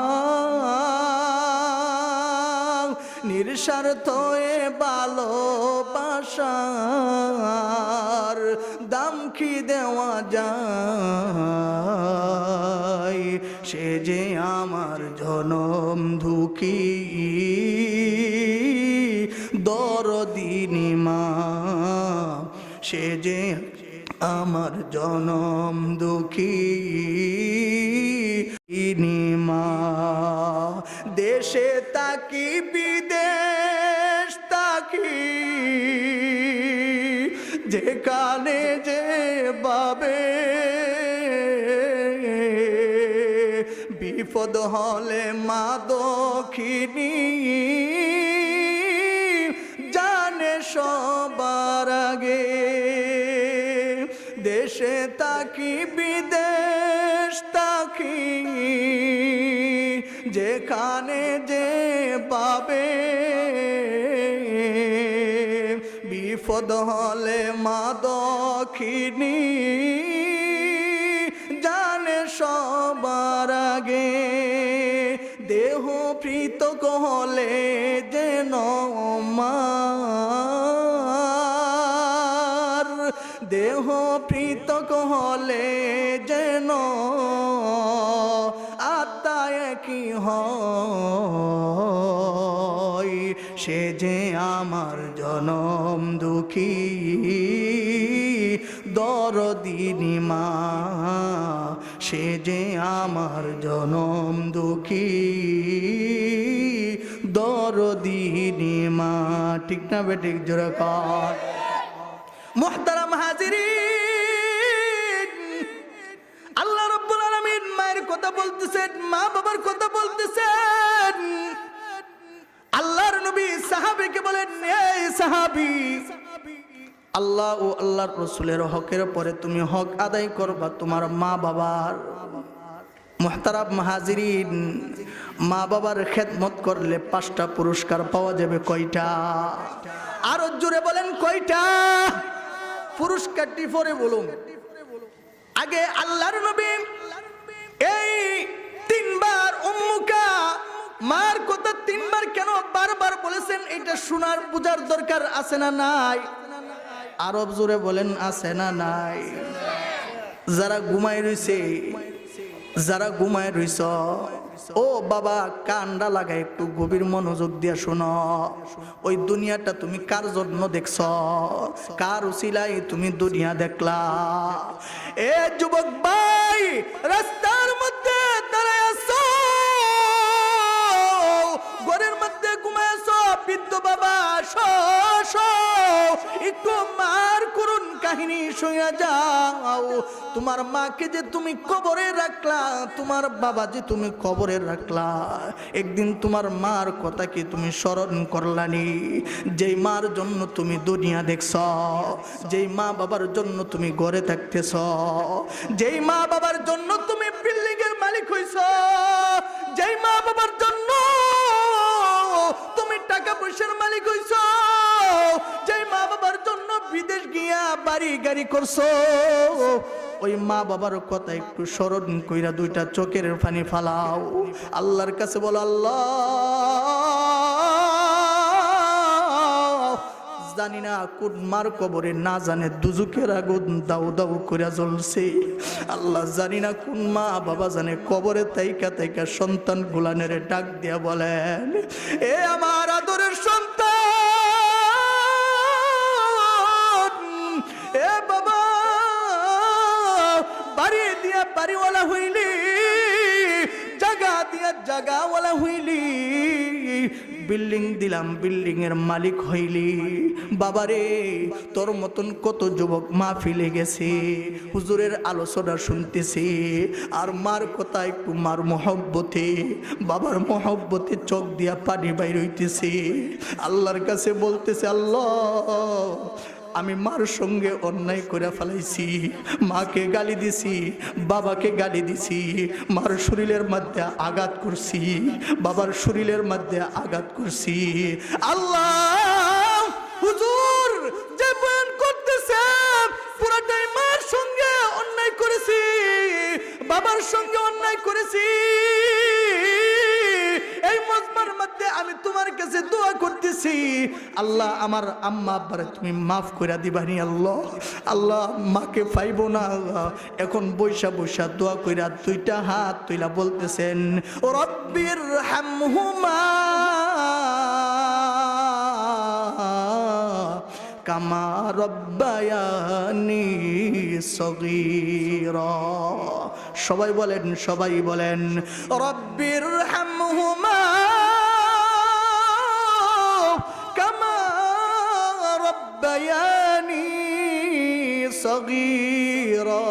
নিঃস্বার্থ এ ভালোবাসার দাম কি দেওয়া যায়, সে যে আমার জনম দুঃখী দরদিনী মা, সে যে আমার জনম দুঃখী মা। দেশে তাকি বিদেশ তাকি, যেখানে যে বাবে বিপদ হলে মা দক্ষিণী জানে সবার আগে। দেশে তাকি বিদেশ তাকি, যেখানে যে পাবে বিপদ হলে মা দক্ষিণী জানে সবার আগে। দেহ পৃথক হলে যেন মার, দেহ পৃথক হলে যেন আত্মা একই হয়, সে যে আমার জনম দুঃখী দরদিনী মা, সে যে আমার জনম দুঃখী দরদিনী মা। ঠিক না বেঠিক জোরে কর। মুহতারাম হাজিরিন, আল্লাহ রাব্বুল আলামিন মায়ের কথা বলতেছেন, মা বাবার কথা বলতেছেন। আল্লাহর নবী সাহাবীকে বলেন, এই সাহাবী, আল্লাহ ও আল্লাহর রাসূলের হকের পরে তুমি হক আদায় করবা তোমার মা বাবার। মুহতারাম হাজিরিন, মা বাবার খেদমত করলে 5টা পুরস্কার পাওয়া যাবে। কয়টা? আরো জোরে বলেন কয়টা? পুরস্কারটি পরে বলুন। আগে আল্লাহর নবী এই 3 বার উম্মুকা, মার কথা 3 বার কেন বারবার বলেছেন, এটা শোনার বুঝার দরকার আছে না নাই? আরব জোরে বলেন আছে না নাই? যারা ঘুমায় রইছে, যারা ঘুমায় রইছ, ও বাবা কান্ডা লাগা একটু গভীর মনোযোগ দিয়ে শোনো। ওই দুনিয়াটা তুমি কার জন্য দেখছ? কার উসিলায় তুমি দুনিয়া দেখলা? এ যুবক ভাই, রাস্তার মধ্যে দাঁড়ায় আছো, ঘরের মধ্যে ঘুমায় আছো, বৃদ্ধ বাবা একটু মার করুন কাহিনী শুনে যাও। তোমার মাকে যে তুমি কবরে রাখলা, তোমার বাবা যে তুমি কবরে রাখলা, একদিন তোমার মার কথা কি তুমি স্মরণ করলানি? যেই মার জন্য তুমি দুনিয়া দেখছ, যেই মা বাবার জন্য তুমি ঘরে থাকতেছ, যেই মা বাবার জন্য তুমি বিল্ডিং এর মালিক হইছ, যেই মা বাবার জন্য তুমি টাকা পয়সার মালিক হইছ, যেই মা বাবার জন্য বিদেশ গিয়া বাড়ি গাড়ি করছো, ওই মা বাবার কথা একটু স্মরণ কইরা দুইটা চোখের পানি ফালাও, আল্লাহর কাছে বলো, আল্লাহ জানি না কোন মার কবরে না জানে দুজুকের আগুন দাউ দাউ করে জ্বলছে। আল্লাহ জানি না কোন মা বাবা জানে কবরে তাইকা তাইকা সন্তান গুলানের ডাক দিয়া বলেন, এ আমার আদরের সন্তান, এ বাবা বাড়ি দিয়া বাড়িওয়ালা হইলি, জাগা দিয়া জাগাওয়ালা হইলি, বিল্ডিং দিলাম বিল্ডিং এর মালিক হইলি। বাবারে তোর মতন কত যুবক মাহফিলে গেছে, হুজুরের আলোচনা শুনতেছে, আর মার কথা একটু মার মহব্বতে, বাবার মহব্বতে চোখ দিয়া পানি বাইর হইতেছে, আল্লাহর কাছে বলতেছে, আল্লাহ আমি মার সঙ্গে অন্যায় করে ফেলাইছি, মাকে গালি দিছি, বাবাকে গালি দিছি, মার শরীরের মধ্যে আঘাত করছি, বাবার শরীরের মধ্যে আঘাত করছি। আল্লাহ হুজুর যে বয়ান করতেছে পুরাটাই মার সঙ্গে অন্যায় করেছি, বাবার সঙ্গে অন্যায় করেছি। এই মজমার মধ্যে আমি তোমার কাছে দোয়া করতেছি, আল্লাহ আমার আম্মা আব্বারে তুমি মাফ করে দিবানি। আল্লাহ আল্লাহ মাকে পাইব না, এখন বৈশা বৈশা দোয়া কইরা দুইটা হাত তুইলা বলতেছেন, ও রব্বির হামহুমা কামা রব্বায়ানি সগীরা। সবাই বলেন, সবাই বলেন, রব্বির হামহুমা কামা রব্বায়ানি সগীরা,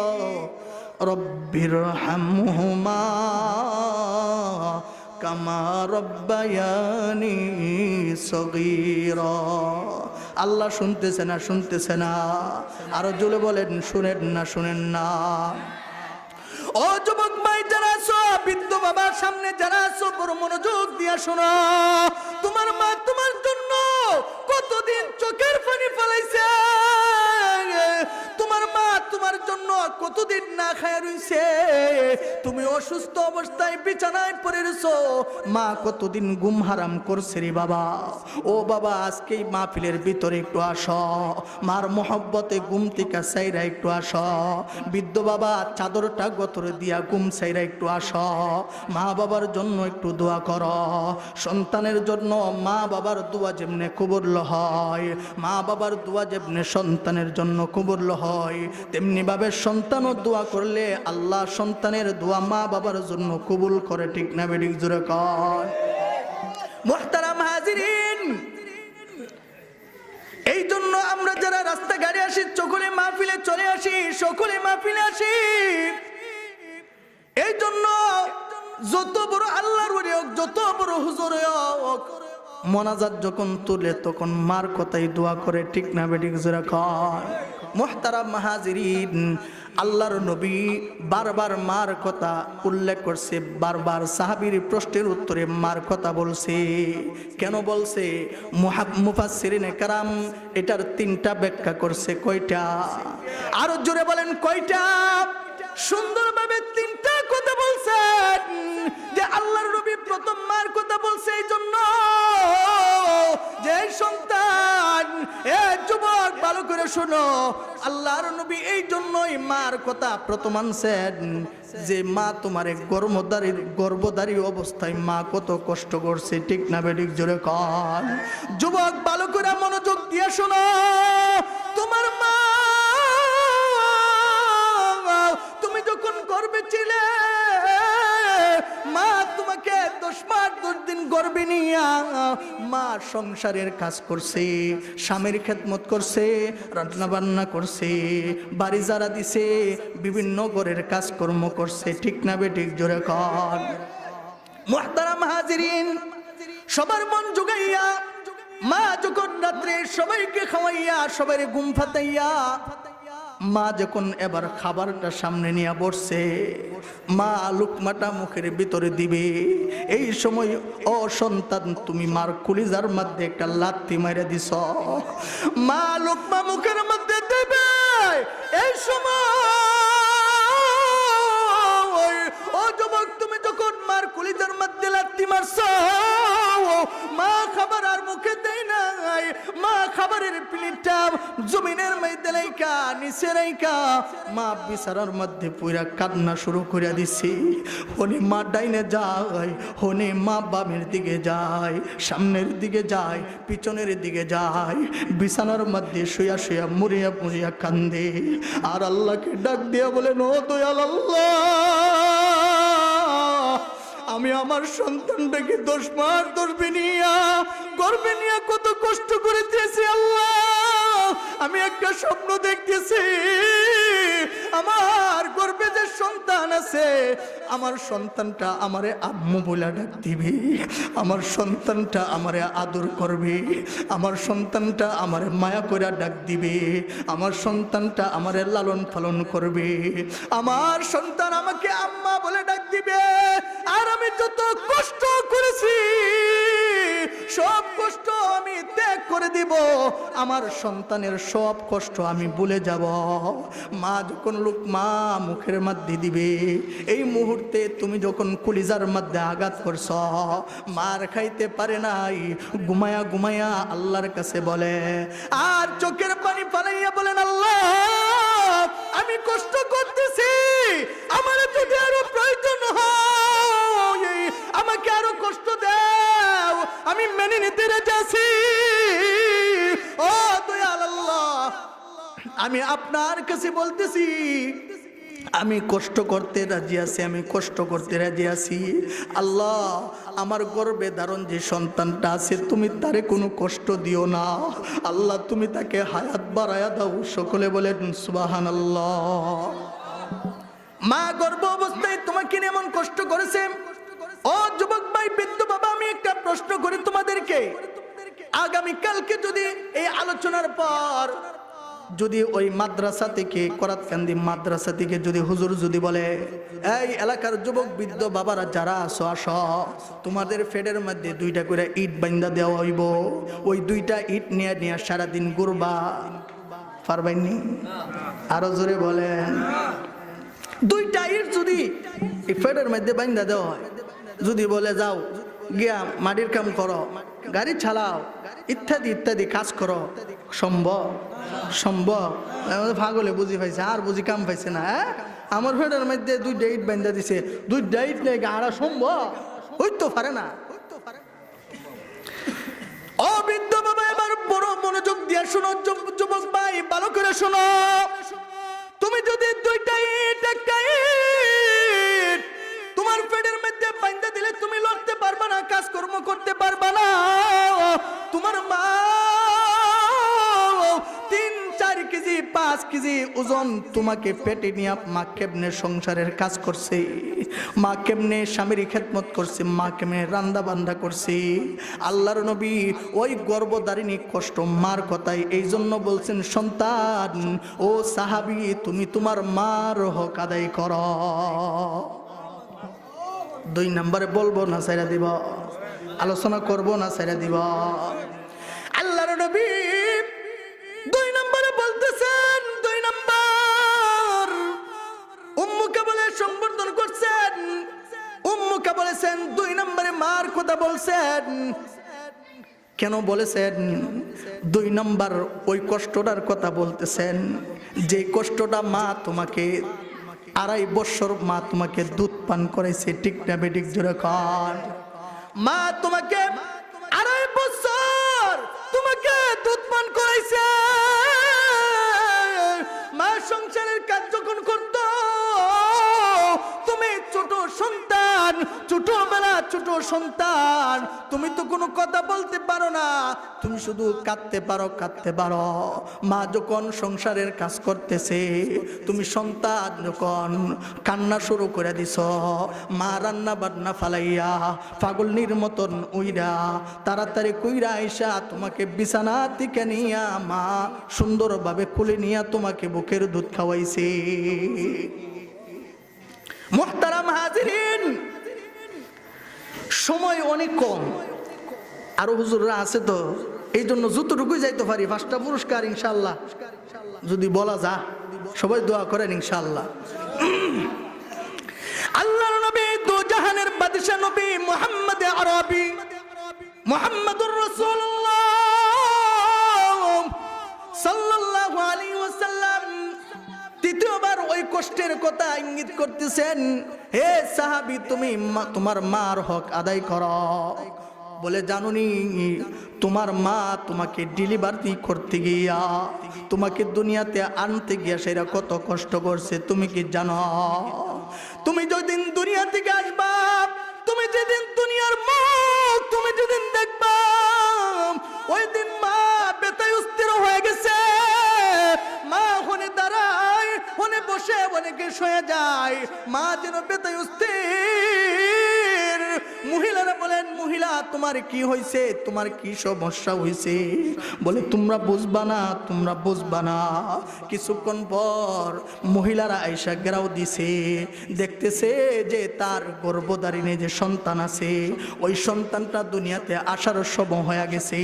রব্বির হামহুমা কামা রব্বায়ানি সগীরা। আল্লাহ শুনতেছে না, শুনতেছে না? আরো জোরে বলেন, শুনেন না, শুনেন না? ও যুবক ভাই যারা আছো, বৃদ্ধ বাবার সামনে যারা আছো, বড় মনোযোগ দিয়া শোনো। তোমার মা তোমার জন্য কতদিন চোখের পানি ফেলাইছে, তোমার মা তোমার জন্য কতদিন না খায় রইছে, তুমি অসুস্থ অবস্থায় বিছানায় পড়ে রইছো, মা কতদিন ঘুম হারাম করছে রে বাবা। ও বাবা আজকে এই মাহফিলের ভিতরে একটু আসো, মার মহব্বতে ঘুম থেকে সাইরা একটু আসো। বৃদ্ধ বাবা চাদরটা গতরে দিয়া ঘুম সাইরা একটু আসো, মা বাবার জন্য একটু দোয়া করো। সন্তানের জন্য মা বাবার দোয়া যেমনে কবুল হয়, মা বাবার দোয়া যেমনে সন্তানের জন্য কবুল হয়, তেমনি ভাবে সন্তানও দোয়া করলে আল্লাহ সন্তানের দোয়া মা বাবার জন্য কবুল করে। ঠিক না বেঠিক? জোরে কয়। মুহতারাম হাজিরিন, এই জন্য আমরা যারা রাস্তা গাড়ি আসি, সকলে মাহফিলে চলে আসি, সকলে মাহফিলে আসি। এই জন্য যত বড় আল্লাহর ওলি হোক, যত বড় হুজুর হোক, মোনাজাত যখন তুলে তখন মার কথাই দোয়া করে। ঠিক না বেঠিক? জোরে কয়। মুহতারাম হাজিরিন, আল্লাহর নবী বারবার মার কথা উল্লেখ করছে, বারবার সাহাবীর প্রশ্নের উত্তরে মার কথা বলছে। কেন বলছে? মুফাসসিরিনে কেরাম এটার তিনটা ব্যাখ্যা করছে। কয়টা? আরো জোরে বলেন, কয়টা? সুন্দরভাবে তিনটা কথা বলছেন। যে আল্লাহর নবী প্রথম মার কথা বলছে এই জন্য যে সন্তান, এ যুবক ভালো করে করে শোনো, আল্লাহর নবী এই জন্যই মার কথা প্রথম আনছেন যে মা তোমারে গর্ভধারী অবস্থায় মা কত কষ্ট করছে, ঠিক না বেঠিক? জোরে কর। যুবক ভালো করে মনোযোগ দিয়ে শোনো, তোমার মা তুমি যখন গর্ভে ছিলে, মা তোমাকে 10 মাস 10 দিন গর্ভে নিয়া মা সংসারের কাজ করছে, স্বামীর খেদমত করছে, রান্না বান্না করছে, বাড়ি যারা দিছে, বিভিন্ন ঘরের কাজকর্ম করছে, ঠিক না বেঠিক? জোরে কর। মুহতারাম হাজিরিন, সবার মন জুগাইয়া মা যখন রাত্রে সবাইকে খাওয়াইয়া সবাই ঘুম ফাতাইয়া মা যখন এবার খাবারটা সামনে নিয়ে বসছে, মা লুকমাটা মুখের ভিতরে দিবে, এই সময় ও সন্তান তুমি মার কলিজার মধ্যে একটা লাথি মেরে দিছ। মা লুকমা মুখের মধ্যে দেবে, এই সময় ও যুবক তুমি যখন মার কলিজার মধ্যে লাথি মারছ, মা খাবার আর মুখে দেয় নাই, মা খাবারের প্লেটটা জমিনের মধ্যে রাইখা নিচে রাইখা মা বিছানার মধ্যে পুরা কান্না শুরু করে দিছি। হনে মা ডাইনে যায়, হনে মা বামের দিকে যায়, সামনের দিকে যায়, পিছনের দিকে যায়, বিছানার মধ্যে শুয়া শুয়া মুড়িয়া মুড়িয়া কান্দে আর আল্লাহকে ডাক দিয়া বলে, ও দয়াল আল্লাহ, আমি আমার সন্তানটাকে 10 মাস গর্ভে নিয়ে কত কষ্ট করে দিয়েছি আল্লাহ। আমি একটা স্বপ্ন দেখতেছি, আমার গর্ভে যে সন্তান আছে, আমার সন্তানটা আমারে আম্মু বলে ডাক দিবে, আমার সন্তানটা আমারে আদর করবে, আমার সন্তানটা আমারে মায়া করে ডাক দিবে, আমার সন্তানটা আমারে লালন পালন করবে, আমার সন্তান আমাকে আম্মা বলে ডাক দিবে। আর আমি যত কষ্ট করেছি সব কষ্ট আমি ত্যাগ করে দিব, আমার সন্তানের সব কষ্ট আমি ভুলে যাব। মা যখন লুকমা মুখের মধ্যে দিবে, এই মুহূর্তে তুমি যখন কলিজার মধ্যে আঘাত করছ, মার খাইতে পারে নাই, ঘুমায়া ঘুমায়া আল্লাহর কাছে বলে, আর চোখের পানি ফালাইয়া বলেন, আল্লাহ আমি কষ্ট করতেছি, আমার যদি আরো প্রয়োজন হয় আমাকে আরো কষ্ট দাও, আমি মেনে নিতে রাজি আছি। ও দয়াল আল্লাহ, আমি আপনার কাছে বলতেছি, আমি কষ্ট করতে রাজি আছি, আমি কষ্ট করতে রাজি আছি। আল্লাহ আমার গর্ভে ধারণ যে সন্তানটা আছে, তুমি তারে কোনো কষ্ট দিও না আল্লাহ, তুমি তাকে হায়াত বাড়ায়া দাও। সকলে বলেন সুবহানাল্লাহ। মা গর্ভ অবস্থায় তোমাকে এমন কষ্ট করেছে। ও যুবক ভাই, বৃদ্ধ বাবা, আমি একটা প্রশ্ন করি তোমাদেরকে, আগামীকালকে যদি এই আলোচনার পর যদি ওই মাদ্রাসা থেকে, করাতকান্দি মাদ্রাসা থেকে যদি হুজুর যদি বলে, এই এলাকার যুবক বৃদ্ধ বাবারা যারা আসো আসো, তোমাদের ফেডের মধ্যে 2টা করে ইট বাইন্দা দেওয়া হইব, ওই 2টা ইট নিয়ে নিয়ে সারাদিন ঘুরবা, পারবেননি? আরো জোরে বলেন। 2টা ইট যদি এই ফেডের মধ্যে বাইন্দা দেওয়া হয়, যদি বলে যাও গিয়া মাটির কাম করো, গাড়ি চালাও, ইত্যাদি ইত্যাদি কাজ করো, সম্ভব? সম্ভব? পাগলে বুঝি পাইছে, আর বুঝি কাম পাইছে না। আমার ফেডের মধ্যে 2টা ইট বাইন্দা দিছে, 2টা ইট নেই গাড়া সম্ভব? হইতো পারে না। ও বৃদ্ধ বাবা, এবার বড় মনোযোগ দিয়ে শোনো, যুবক ভাই ভালো করে শোনো, তুমি যদি 2টা ইট, একটা ইট তোমার পেটের মধ্যে বাইন্দা দিলে তুমি লড়তে পারবা না, কাজকর্ম করতে পারবা না। তোমার মা 3-4 কেজি 5 কেজি ওজন তোমাকে পেটে নিয়ে মা কেমনে সংসারের কাজ করছে, মা কেমনে স্বামীর খেদমত করছে, মা কেমনে রান্না বান্না করছে। আল্লাহর নবী ওই গর্ভধারিণী কষ্ট মার কথাই এই জন্য বলছেন, সন্তান ও সাহাবী তুমি তোমার মার হক আদায় করো। 2 নম্বরে বলবো না ছেড়ে দিব, আলোচনা করব না ছেড়ে দিব। আল্লাহর নবী 2 নম্বরে বলতেছেন, 2 নম্বর উম্মুকে বলে সম্বোধন করছেন, উম্মুকে বলেছেন, 2 নম্বরে মার কথা বলছেন। কেন বলেছেন? 2 নম্বর ওই কষ্টটার কথা বলতেছেন, যে কষ্টটা মা তোমাকে 2.5 বছর মা তোমাকে দুধ পান করাইছে, ঠিক না বেঠিক জোরে কর? মা তোমাকে 2.5 বছর তোমাকে দুধ পান করাইছে। মা সংসারের কাজ যখন করত, তুমি ছোট সন্তান, ছোটবেলা ছোট সন্তান, তুমি তো কোনো কথা বলতে পারো না, তুমি শুধু কাঁদতে পারো। মা যখন সংসারের কাজ করতেছে, তুমি সন্তান যখন কান্না শুরু করে দিছ, মা রান্না বান্না ফালাইয়া পাগলনির মতন উইরা তাড়াতাড়ি কইরা আইসা তোমাকে বিছানা থেকে নিয়া মা সুন্দরভাবে কুলে নিয়া তোমাকে বুকের দুধ খাওয়াইছে। মুহতারাম হাজিরিন, সময় অনেক কম, আরো হুজুররা আছে তো, এই জন্য যতটুকুই যাইতে পারি 5টা পুরস্কার ইনশাআল্লাহ যদি বলা যা, সবাই দোয়া করেন ইনশাআল্লাহ। আল্লাহর নবী, দু জাহানের বাদশা নবী মুহাম্মদ আরবি মুহাম্মদুর রাসূলুল্লাহ সাল্লাল্লাহু আলাইহি ওয়াসাল্লাম দ্বিতীয়বার ওই কষ্টের কথা ইঙ্গিত করতেছেন। হে সাহাবী, তুমি তোমার মার হক আদায় করো। বলে, জানুনি তোমার মা তোমাকে ডেলিভারি করতে গিয়া, তোমাকে দুনিয়াতে আনতে গিয়া সেরা কত কষ্ট করছে তুমি কি জানো? তুমি যেদিন দুনিয়া থেকে আসবা, তুমি যেদিন দুনিয়ার মুখ তুমি যেদিন দেখবা, ওই দিন মা বেতায় অস্থির হয়ে গেছে। মা হনে দাঁড়ায়, হনে বসে, অনেকে শুয়ে যায়, মা যেন বেতায় অস্থির। মহিলারা বলেন, মহিলা তোমার কি হয়েছে, তোমার কি সমস্যা হয়েছে? বলে, তোমরা বুঝবা না। কিছুক্ষণ পর মহিলারা আইসা গেরাও দিছে, দেখতেছে যে তার গর্ভধারিণী যে সন্তান আছে, ওই সন্তানটা দুনিয়াতে আসার সময় হয়ে গেছে।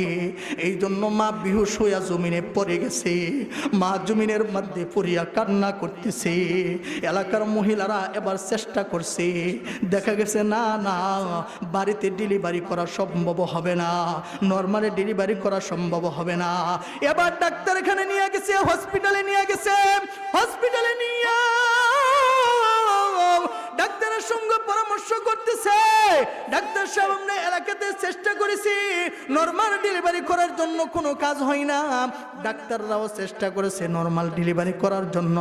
এই জন্য মা বেহুশ হইয়া জমিনে পড়ে গেছে। মা জমিনের মধ্যে পড়িয়া কান্না করতেছে। এলাকার মহিলারা এবার চেষ্টা করছে, দেখা গেছে না, বাড়িতে ডেলিভারি করা সম্ভব হবে না, নরমালি ডেলিভারি করা সম্ভব হবে না। এবার ডাক্তারখানে নিয়ে গেছে, হসপিটালে নিয়ে গেছে। হসপিটালে নিয়ে ডাক্তারের সঙ্গে পরামর্শ করতেছে, ডাক্তার সাহেব, আমরা এলাকাতে চেষ্টা করেছি নরমাল ডেলিভারি করার জন্য, কোনো কাজ হয় না। ডাক্তাররাও চেষ্টা করেছে নরমাল ডেলিভারি করার জন্য,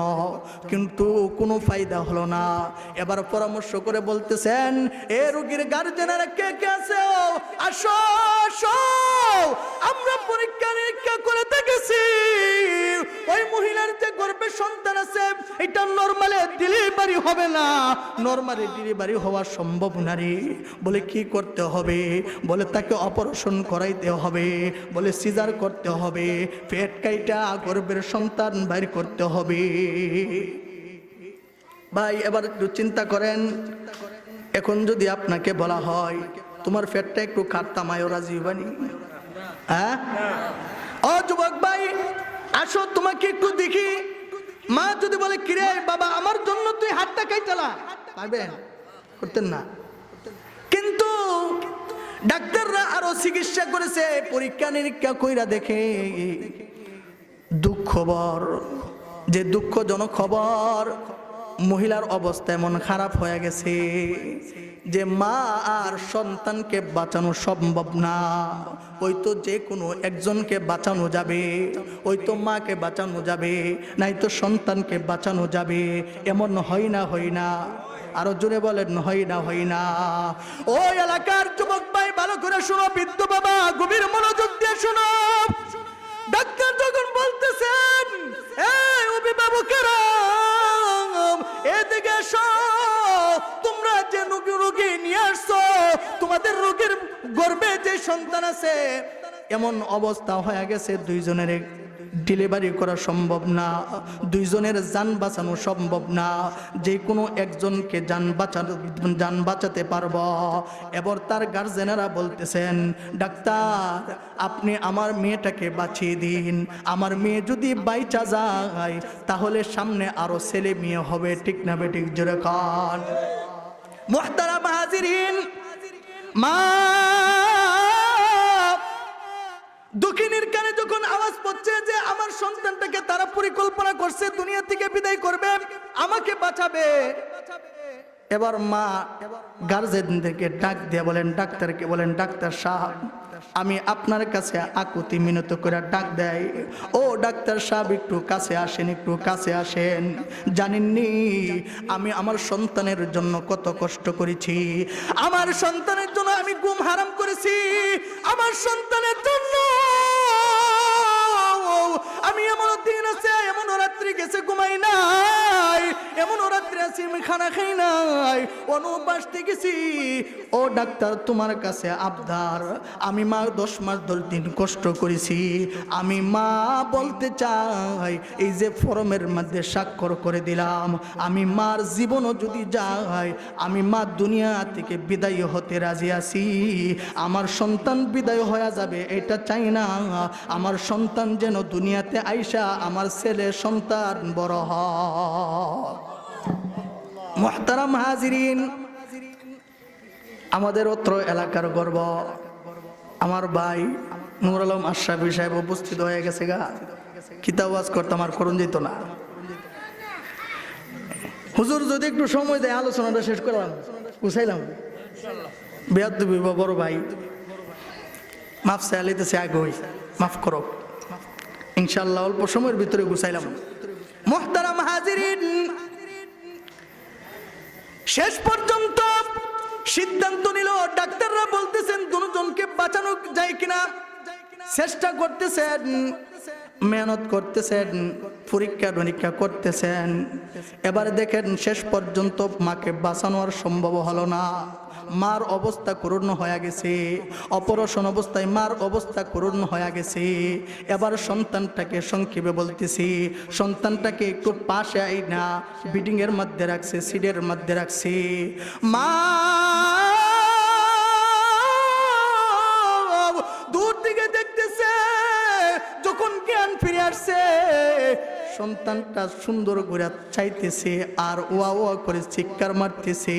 কিন্তু কোনো ফায়দা হলো না। এবার পরামর্শ করে বলতেছেন, এ রোগীর গার্জেনেরা কে কে আছে, আসো আসো, আমরা পরীক্ষা নিরীক্ষা করে দেখেছি ওই মহিলার যে গর্ভে সন্তান আছে, এটা নরমালি ডেলিভারি হবে না, নরমালি ডেলিভারি হওয়া সম্ভব না রে। বলে, কি করতে হবে? বলে, তাকে অপারেশন করাইতে হবে, বলে সিজার করতে হবে, পেট কাইটা গর্ভের সন্তান বাইর করতে হবে। ভাই, এবার একটু চিন্তা করেন, এখন যদি আপনাকে বলা হয় তোমার পেটটা একটু কাটতামায়ও রাজি বানি? হ্যাঁ? ও যুবক ভাই, আসো তোমাকে একটু দেখি। মা যদি বলে, কিরে বাবা, আমার জন্য তুই হাতটা কাইতালা, পারবেন? করতেন না। কিন্তু ডাক্তাররা আরো চিকিৎসা করেছে, পরীক্ষা নিরীক্ষা কইরা দেখে দুঃখবর, যে দুঃখজনক খবর, মহিলার অবস্থা এমন খারাপ হয়ে গেছে যে মা আর সন্তানকে বাঁচানো সম্ভব না। ওই তো যে কোনো একজনকে বাঁচানো যাবে, ওই তো মাকে বাঁচানো যাবে, নাই তো সন্তানকে বাঁচানো যাবে। এমন হয় না? আরো জোরে বলেন, হয় না? ওই এলাকার যুবক ভাই, ভালো করে শোনো, বৃদ্ধ বাবা গভীর মনোযোগ দিয়ে শোনো। ডাক্তার যখন বলতেছেন, এই অভিভাবকেরা এদিকে এসো, তোমরা যে রোগী নিয়ে আসছো, তোমাদের রোগীর গর্ভে যে সন্তান আছে, এমন অবস্থা হয়ে গেছে দুইজনের ডেলিভারি করা সম্ভব না, দুইজনের জান বাঁচানো সম্ভব না, যে কোনো একজনকে জান বাঁচাতে পারবো। এবার তার গার্জেনেরা বলতেছেন, ডাক্তার আপনি আমার মেয়েটাকে বাঁচিয়ে দিন, আমার মেয়ে যদি বাইচা যায় তাহলে সামনে আরো ছেলে মেয়ে হবে, ঠিক না বেঠিক জোরে কান? মুহতারাম হাজিরিন, মা পরিকল্পনা করছে দুনিয়া থেকে বিদায় করবে, আমাকে বাঁচাবে। এবার মা গার্জেনদেরকে ডাক দিয়ে বলেন, ডাক্তারকে বলেন, ডাক্তার সাহেব আমি আপনার কাছে আকুতি মিনত করে ডাক দেয়, ও ডাক্তার সাহেব একটু কাছে আসেন, একটু কাছে আসেন। জানেননি আমি আমার সন্তানের জন্য কত কষ্ট করেছি, আমার সন্তানের জন্য আমি ঘুম হারাম করেছি, আমার সন্তানের জন্য আমি এমন দিন আছে, এমন রাত্রি গেছে ঘুমাই নাই, এমন রাত্রি আছে আমি খানা খাই নাই, অনুপাস গেছি। ও ডাক্তার তোমার কাছে আবদার, আমি মা 10 মাস 10 দিন কষ্ট করেছি, আমি মা বলতে চাই এই যে ফরমের মধ্যে স্বাক্ষর করে দিলাম, আমি মার জীবনও যদি যায় আমি মা দুনিয়া থেকে বিদায় হতে রাজি আছি। আমার সন্তান বিদায় হয়ে যাবে এটা চাই না, আমার সন্তান যেন দুনিয়াতে আইসা আমার ছেলে সন্তান বড় হয়। মুহতারাম হাজিরিন, আমাদের অত্র এলাকার গর্ব আমার ভাই নূর আলম আশরাফি সাহেব উপস্থিত হয়ে গেছে গা। কিতাব ওয়াজ করতাম আর করুন যেত না। হুজুর যদি একটু সময় দেয় আলোচনাটা শেষ করলাম, গুছাইলাম। বেয়াদবি বড় ভাই মাফ চাইতেছে, আগে মাফ করো ইনশাআল্লাহ, অল্প সময়ের ভিতরে গুছাইলাম। মুহতারাম হাজিরিন, শেষ পর্যন্ত সিদ্ধান্ত নিল, ডাক্তাররা বলতেছেন দুজনকে বাঁচানো যায় কিনা, চেষ্টা করতেছেন, মেহনত করতেছেন, পরীক্ষা নিরীক্ষা করতেছেন। এবার দেখেন শেষ পর্যন্ত মাকে বাঁচানো আর সম্ভব হলো না। মার অবস্থা করুণ হয়ে গেছে, অপারেশন অবস্থায় মার অবস্থা করুণ হয়ে গেছে। এবার সন্তানটাকে সংক্ষেপে বলতেছি, সন্তানটাকে একটু পাশে আইনা বিডিং এর মধ্যে রাখছে, সিডের মধ্যে রাখছে। মা দূর থেকে দেখতেছে, যখন জ্ঞান ফিরে আসছে সন্তানটা সুন্দর করে চাইতেছে আর ওয়া ওয়া করে চিৎকার মারতেছে।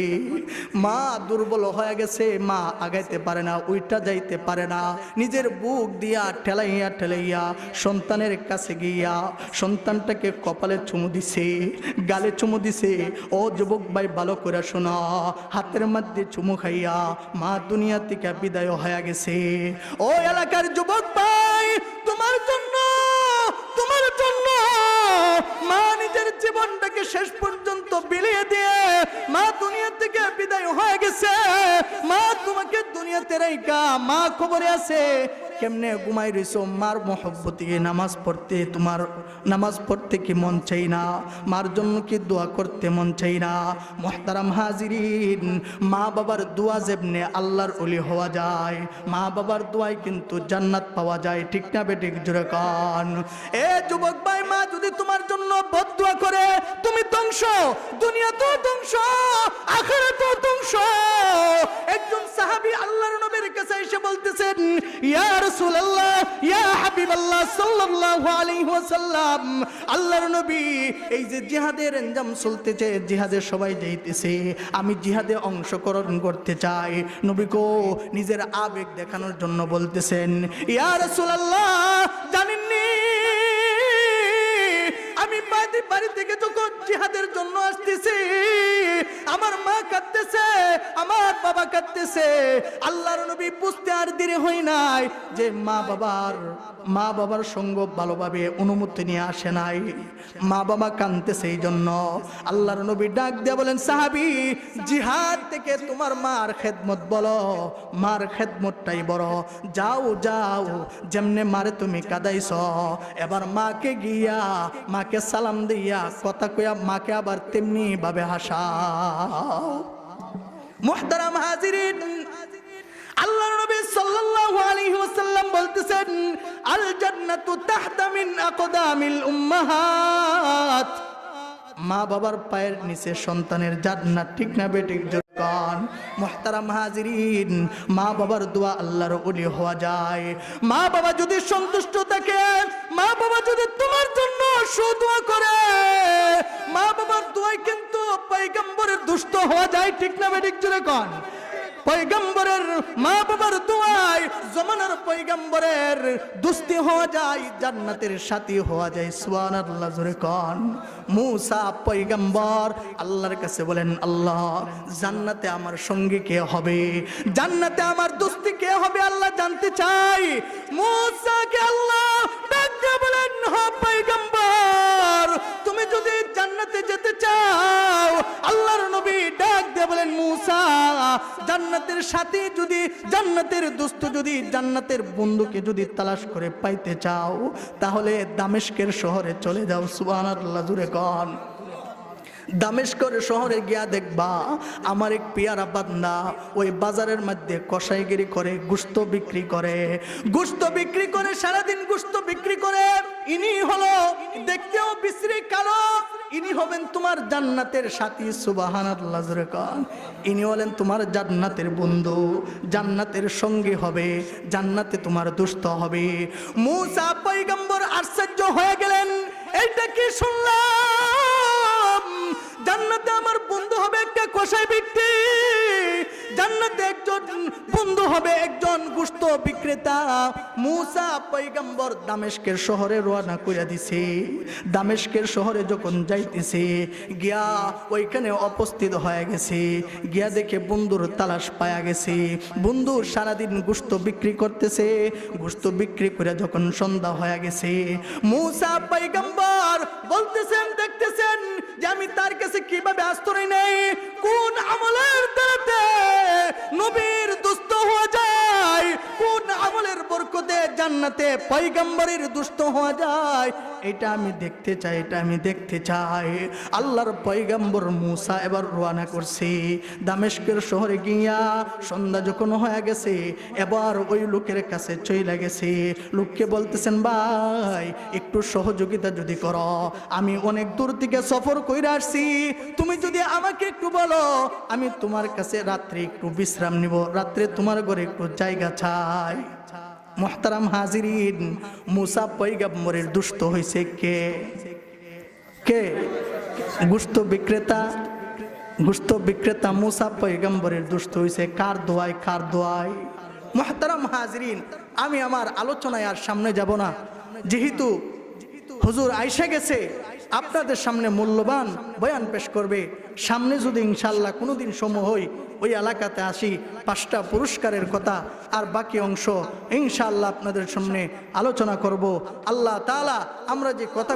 মা দুর্বল হয়ে গেছে, মা আগাইতে পারে না, উইটা যাইতে পারে না, নিজের বুক দিয়া ঠেলাইয়া ঠেলাইয়া সন্তানের কাছে গিয়া সন্তানটাকে কপালে চুমু দিছে, গালে চুমু দিছে। ও যুবক ভাই ভালো করে শোনা, হাতের মধ্যে চুমু খাইয়া মা দুনিয়া থেকে বিদায় হয়ে গেছে। ও এলাকার যুবক ভাই, তোমার জন্য মা নিজের জীবনটাকে শেষ পর্যন্ত বিলিয়ে দিয়ে মা দুনিয়া থেকে বিদায় হয়ে গেছে। মা তোমাকে দুনিয়াতে রাইখা মা খবরে আছে কেমনে ঘুমাই রইছো, মার মহব্বতে নামাজ পড়তে, তোমার নামাজ পড়তে কি মন চাই না? মার জন্য কি দোয়া করতে মন চাই না? মুহতারাম হাজিরিন, মা বাবার দোয়া যেমনে আল্লাহর ওলি হওয়া যায়, মা বাবার দোয়ায় কিন্তু জান্নাত পাওয়া যায়। ঠিক না বেঠিক? জোরে কান। এ যুবক ভাই, মা যদি তোমার জন্য বদদোয়া করে তুমি ধ্বংস, দুনিয়া তো ধ্বংস, আখিরাত তো ধ্বংস। একজন সাহাবী আল্লাহর নবীর কাছে এসে বলতেছেন, ইয়া রাসূলুল্লাহ, ইয়া হাবিবাল্লাহ সাল্লাল্লাহু আলাইহি ওয়াসাল্লাম, আল্লাহর নবী এই যে জিহাদের ইনজাম চলতেছে, জিহাদে সবাই যাইতেছে, আমি জিহাদে অংশগ্রহণ করতে চাই। নবী কো নিজের আবেগ দেখানোর জন্য বলতেছেন, ইয়া রাসূলুল্লাহ জানেননি আমি বাড়ি থেকে যখন জিহাদের জন্য আসতেছি আমার মা কাঁদতেছে, আমার বাবা কাঁদতেছে। আল্লাহর নবী বুঝতে আর দেরি হয় নাই যে মা বাবার সঙ্গ ভালোভাবে অনুমতি নিয়ে আসে নাই, মা বাবা কাঁদতেছে। এই জন্য আল্লাহর নবী ডাক দিয়ে বলেন, সাহাবী জিহাদ থেকে তোমার মার খেদমত বলো, মার খেদমতটাই বড়। যাও যাও, যেমনে মারে তুমি কাঁদাইছ, এবার মাকে গিয়া মাকে সালাম দিয়া কথা কইয়া মাকে আবার তেমনি ভাবে হাসাও। মুহতারাম হাজিরিন, আল্লাহর নবী সাল্লাল্লাহু আলাইহি ওয়াসাল্লাম বলতেছেন, আল জান্নাতু তাহতা মিন আকদামিল উম্মাহাত, মা বাবার পায়ের নিচে সন্তানের জান্নাত। ঠিক না বেঠিক? জোরকান। মুহতারাম হাজিরিন, মা বাবার দোয়া আল্লাহর ওলি হওয়া যায়। মা বাবা যদি সন্তুষ্ট থাকে, মা বাবা যদি তোমার জন্য সুদোয়া করে, মা বাবার দোয়ায় কিন্তু পয়গম্বরের দুষ্ট হওয়া যায়। ঠিক না বেঠিক? জোরকান। পয়গম্বরের মা বাবার দোয়ায় জমানার পয়গম্বরের দুস্তি হওয়া যায়, জান্নাতের সাথী হওয়া যায়। সুবহানাল্লাহ জোরে কোন। মূসা পয়গম্বর আল্লাহর কাছে বলেন, আল্লাহ জান্নাতে আমার সঙ্গী কে হবে, জান্নাতে আমার দুস্তি কে হবে আল্লাহ জানতে চাই। মূসাকে আল্লাহ ডাক দিয়ে বলেন, হে পয়গম্বর তুমি যদি জান্নাতে যেতে চাও, আল্লাহর নবী ডাক দিয়ে বলেন, মূসা জান্নাতের সাথী যদি, জান্নাতের দোস্ত যদি, জান্নাতের বন্ধুকে যদি তালাশ করে পাইতে চাও, তাহলে দামেস্কের শহরে চলে যাও। সুবহানাল্লাহ জুরে কোন। দামেস্কের শহরে গিয়া দেখবা আমার এক পিয়ারা বান্দা ওই বাজারের মধ্যে কসাইগিরি করে, গোশত বিক্রি করে, গোশত বিক্রি করে, সারাদিন গোশত বিক্রি করে। ইনি হলো দেখতেও বিশ্রী কালো, ইনি হবেন তোমার জান্নাতের সাথী। সুবহানাল্লাহ জোরে কোন। ইনি হলেন তোমার জান্নাতের বন্ধু, জান্নাতের সঙ্গী হবে, জান্নাতে তোমার দুষ্ট হবে। মূসা পয়গম্বর আশ্চর্য হয়ে গেলেন, এইটা কি শুনলাম, জান্নাতে আমার বন্ধু হবে একটা কসাই ব্যক্তি, জান্নাতে একজন বন্ধু হবে একজন গোশত বিক্রেতা। মূসা পয়গম্বর দামেস্কের শহরে রওনা কইরা দিছে। দামেস্কের শহরে যখন যাইতেছে, গিয়া ওইখানে উপস্থিত হয়ে গেছে, গিয়া দেখে বন্ধুর তালাশ পায়া গেছে। বন্ধু সারাদিন গোশত বিক্রি করতেছে, গোশত বিক্রি করে যখন সন্ধ্যা হয়ে গেছে, মূসা পয়গম্বর বলতেছেন, দেখতেছেন যে আমি তার কাছে কিভাবে আশ্রয় নেই, কোন আমলের দ্বারাতে নবীর দুষ্ট হওয়া যায়, কোন আমলের বরকতে জান্নাতে পয়গম্বরের দুষ্ট হওয়া যায়, এটা আমি দেখতে চাই, এটা আমি দেখতে চাই। আল্লাহর পয়গম্বর মূসা এবার রওনা করছে দামেস্কের শহরে গিয়া। সন্ধ্যা যখন হয়ে গেছে, এবার ওই লোকের কাছে চলে গেছে। লোককে বলতেছেন, ভাই একটু সহযোগিতা যদি করো, আমি অনেক দূর থেকে সফর কইরা আসছি, তুমি যদি আমাকে একটু বলো, আমি তোমার কাছে রাত্রে একটু বিশ্রাম নিব, রাত্রে তোমার ঘরে একটু জায়গা চাই। মুহতারাম হাজিরিন, মূসা পয়গম্বরের দুষ্ট হইছে কে? কে? গোশত বিক্রেতা। গোশত বিক্রেতা মূসা পয়গম্বরের দুষ্ট হইছে কার দোয়ায়? কার দোয়ায়? মুহতারাম হাজিরিন, আমি আমার আলোচনায় আর সামনে যাব না, যেহেতু হুজুর আইসা গেছে, আপনাদের সামনে মূল্যবান বয়ান পেশ করবে। সামনে যদি ইনশাল্লাহ কোনোদিন সময় হই, ওই এলাকাতে আসি, 5টা পুরস্কারের কথা আর বাকি অংশ ইনশাল্লাহ আপনাদের সামনে আলোচনা করব। আল্লাহ তাআলা আমরা যে কথা